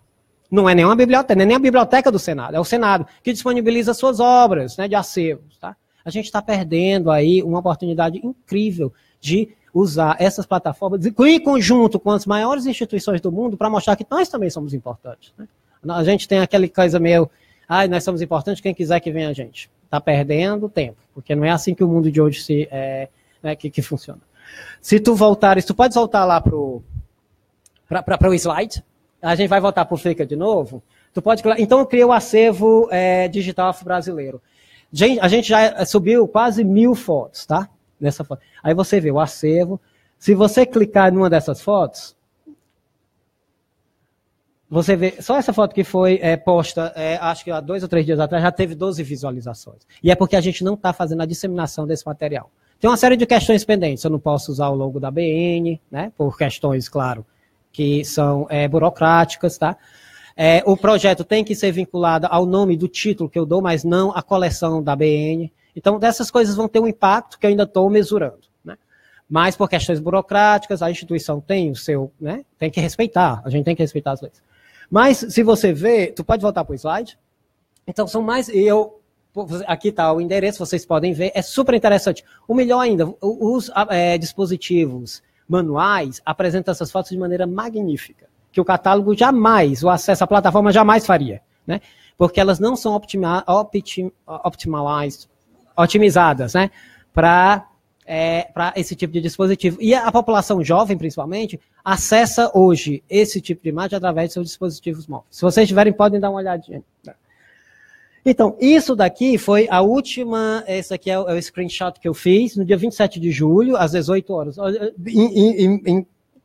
Não é nenhuma biblioteca, não é nem a biblioteca do Senado, é o Senado, que disponibiliza suas obras, né, de acervos. Tá? A gente está perdendo aí uma oportunidade incrível de usar essas plataformas em conjunto com as maiores instituições do mundo para mostrar que nós também somos importantes. Né? A gente tem aquela coisa meio, nós somos importantes, quem quiser que venha a gente. Está perdendo tempo, porque não é assim que o mundo de hoje que funciona. Se tu voltares, tu pode voltar lá para o slide. A gente vai voltar para o Flickr de novo. Então, eu criei o acervo digital afro-brasileiro. A gente já subiu quase 1000 fotos, tá? Nessa foto. Aí você vê o acervo. Se você clicar numa dessas fotos, você vê, só essa foto que foi posta, acho que há 2 ou 3 dias atrás, já teve 12 visualizações. E é porque a gente não está fazendo a disseminação desse material. Tem uma série de questões pendentes. Eu não posso usar o logo da BN, né? Por questões, claro, que são burocráticas, tá? O projeto tem que ser vinculado ao nome do título que eu dou, mas não à coleção da BN. Então, dessas coisas vão ter um impacto que eu ainda estou mesurando, né? Mas por questões burocráticas, a instituição tem o seu, né? Tem que respeitar, a gente tem que respeitar as leis. Mas, se você ver, tu pode voltar para o slide? Então, são mais, aqui está o endereço, vocês podem ver, é super interessante. O melhor ainda, os dispositivos manuais apresentam essas fotos de maneira magnífica, que o catálogo jamais, o acesso à plataforma jamais faria, né? Porque elas não são otimizadas, né? Para esse tipo de dispositivo. E a população jovem, principalmente, acessa hoje esse tipo de imagem através de seus dispositivos móveis. Se vocês tiverem, podem dar uma olhadinha. Então, isso daqui foi a última, esse aqui é o screenshot que eu fiz no dia 27 de julho, às 18 horas.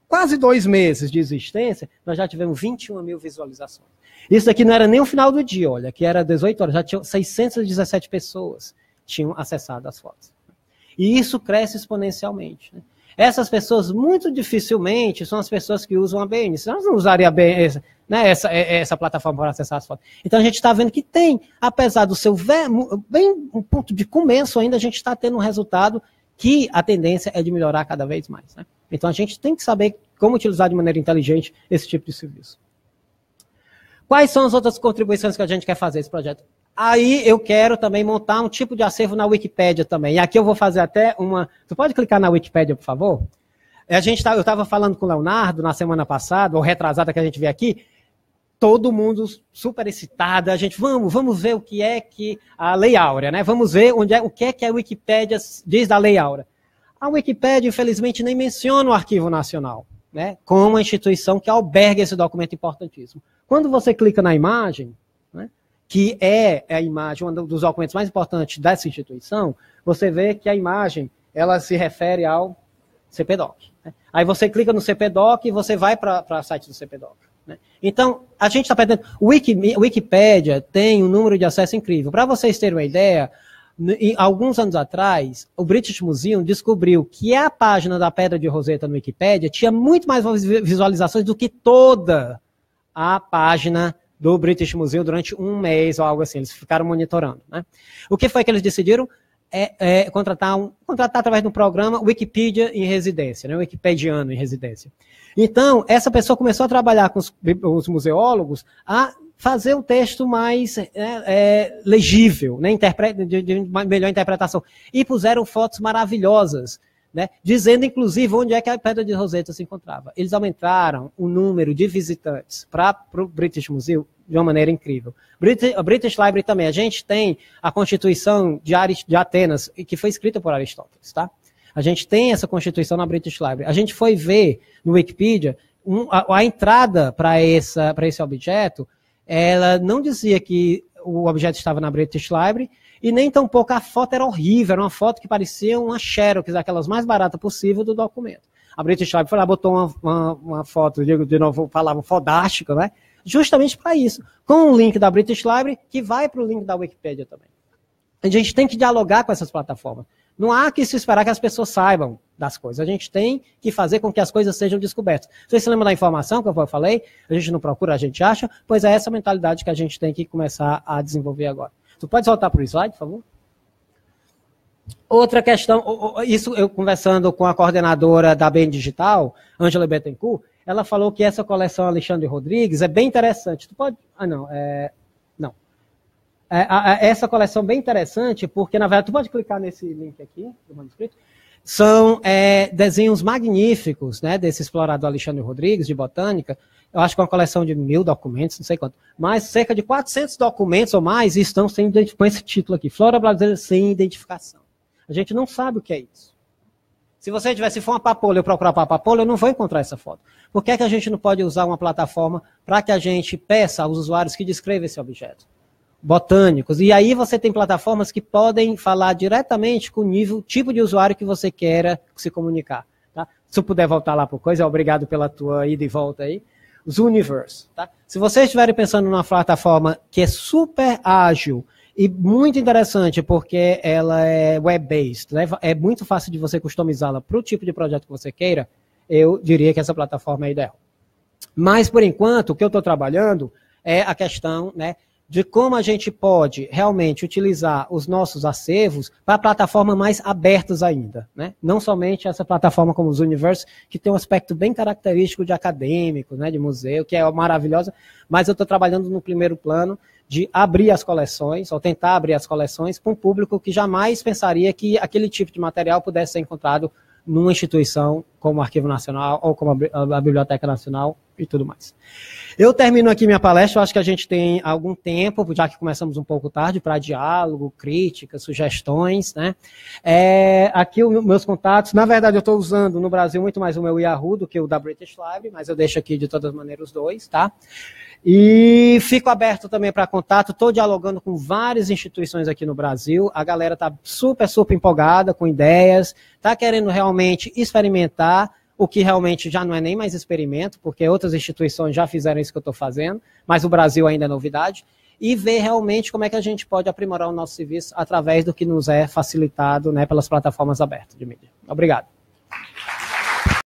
quase 2 meses de existência, nós já tivemos 21 mil visualizações. Isso aqui não era nem o final do dia, olha, que era 18 horas, já tinham 617 pessoas que tinham acessado as fotos. E isso cresce exponencialmente. Né? Essas pessoas, muito dificilmente, são as pessoas que usam a BN. Se elas não usariam essa plataforma para acessar as fotos. Então a gente está vendo que tem, apesar do seu bem um ponto de começo ainda, a gente está tendo um resultado que a tendência é de melhorar cada vez mais. Né? Então a gente tem que saber como utilizar de maneira inteligente esse tipo de serviço. Quais são as outras contribuições que a gente quer fazer esse projeto? Aí eu quero também montar um tipo de acervo na Wikipédia também. E aqui eu vou fazer até uma... Tu pode clicar na Wikipédia, por favor? Eu estava falando com o Leonardo na semana passada, ou retrasada que a gente veio aqui, todo mundo super excitado, a gente, vamos ver o que é que a Lei Áurea, né? Vamos ver o que é que a Wikipédia diz da Lei Áurea. A Wikipédia, infelizmente, nem menciona o Arquivo Nacional, né? Como uma instituição que alberga esse documento importantíssimo. Quando você clica na imagem, né, que é a imagem, um dos documentos mais importantes dessa instituição, você vê que a imagem, ela se refere ao CPDOC. Né? Aí você clica no CPDOC e você vai para o site do CPDOC. Né? Então, a gente está perdendo... Wikipédia tem um número de acesso incrível. Para vocês terem uma ideia, alguns anos atrás, o British Museum descobriu que a página da Pedra de Roseta no Wikipédia tinha muito mais visualizações do que toda a página do British Museum durante um mês ou algo assim. Eles ficaram monitorando. Né? O que foi que eles decidiram? Contratar através de um programa Wikipedia em residência, né? Wikipediano em residência. Então, essa pessoa começou a trabalhar com os museólogos a fazer o texto mais legível, né? De melhor interpretação. E puseram fotos maravilhosas, né? Dizendo, inclusive, onde é que a Pedra de Roseta se encontrava. Eles aumentaram o número de visitantes para o British Museum de uma maneira incrível. A British Library também. A gente tem a Constituição de Atenas, que foi escrita por Aristóteles, tá? A gente tem essa Constituição na British Library. A gente foi ver no Wikipedia a entrada para esse objeto, ela não dizia que o objeto estava na British Library, e nem tampouco a foto era horrível, era uma foto que parecia uma xerox, daquelas mais baratas possível do documento. A British Library foi lá, botou uma foto, de novo, falava fodástica, né? Justamente para isso, com o link da British Library, que vai para o link da Wikipedia também. A gente tem que dialogar com essas plataformas. Não há que se esperar que as pessoas saibam das coisas. A gente tem que fazer com que as coisas sejam descobertas. Vocês se lembram da informação que eu falei? A gente não procura, a gente acha? Pois é essa mentalidade que a gente tem que começar a desenvolver agora. Tu pode voltar para o slide, por favor? Outra questão, isso eu conversando com a coordenadora da BN Digital, Ângela Bettencourt, ela falou que essa coleção Alexandre Rodrigues é bem interessante. Tu pode... não. Essa coleção é bem interessante porque, na verdade, tu pode clicar nesse link aqui, do manuscrito. São desenhos magníficos, né, desse explorador Alexandre Rodrigues, de botânica. Eu acho que é uma coleção de 1000 documentos, não sei quanto. Mas cerca de 400 documentos ou mais estão com esse título aqui, Flora Brasileira sem identificação. A gente não sabe o que é isso. Se for uma papoula, eu procurar para papoula, eu não vou encontrar essa foto. Por que é que a gente não pode usar uma plataforma para que a gente peça aos usuários que descrevam esse objeto? Botânicos. E aí você tem plataformas que podem falar diretamente com o tipo de usuário que você queira se comunicar. Tá? Se eu puder voltar lá por coisa, obrigado pela tua ida e volta aí. Os Universe. Tá? Se vocês estiverem pensando numa plataforma que é super ágil e muito interessante porque ela é web-based, né? É muito fácil de você customizá-la para o tipo de projeto que você queira, eu diria que essa plataforma é ideal. Mas, por enquanto, o que eu estou trabalhando é a questão, né, de como a gente pode realmente utilizar os nossos acervos para plataformas mais abertas ainda. Né? Não somente essa plataforma como os Universe, que tem um aspecto bem característico de acadêmico, né, de museu, que é maravilhosa, mas eu estou trabalhando no primeiro plano de abrir as coleções, ou tentar abrir as coleções para um público que jamais pensaria que aquele tipo de material pudesse ser encontrado numa instituição como o Arquivo Nacional ou como a Biblioteca Nacional e tudo mais. Eu termino aqui minha palestra, eu acho que a gente tem algum tempo, já que começamos um pouco tarde, para diálogo, críticas, sugestões, né? Aqui os meus contatos, na verdade eu estou usando no Brasil muito mais o meu Yahoo do que o da British Library, mas eu deixo aqui de todas as maneiras os dois, tá? E fico aberto também para contato, estou dialogando com várias instituições aqui no Brasil, a galera está super empolgada com ideias, está querendo realmente experimentar o que realmente já não é nem mais experimento, porque outras instituições já fizeram isso que eu estou fazendo, mas o Brasil ainda é novidade, e ver realmente como é que a gente pode aprimorar o nosso serviço através do que nos é facilitado, né, pelas plataformas abertas de mídia. Obrigado.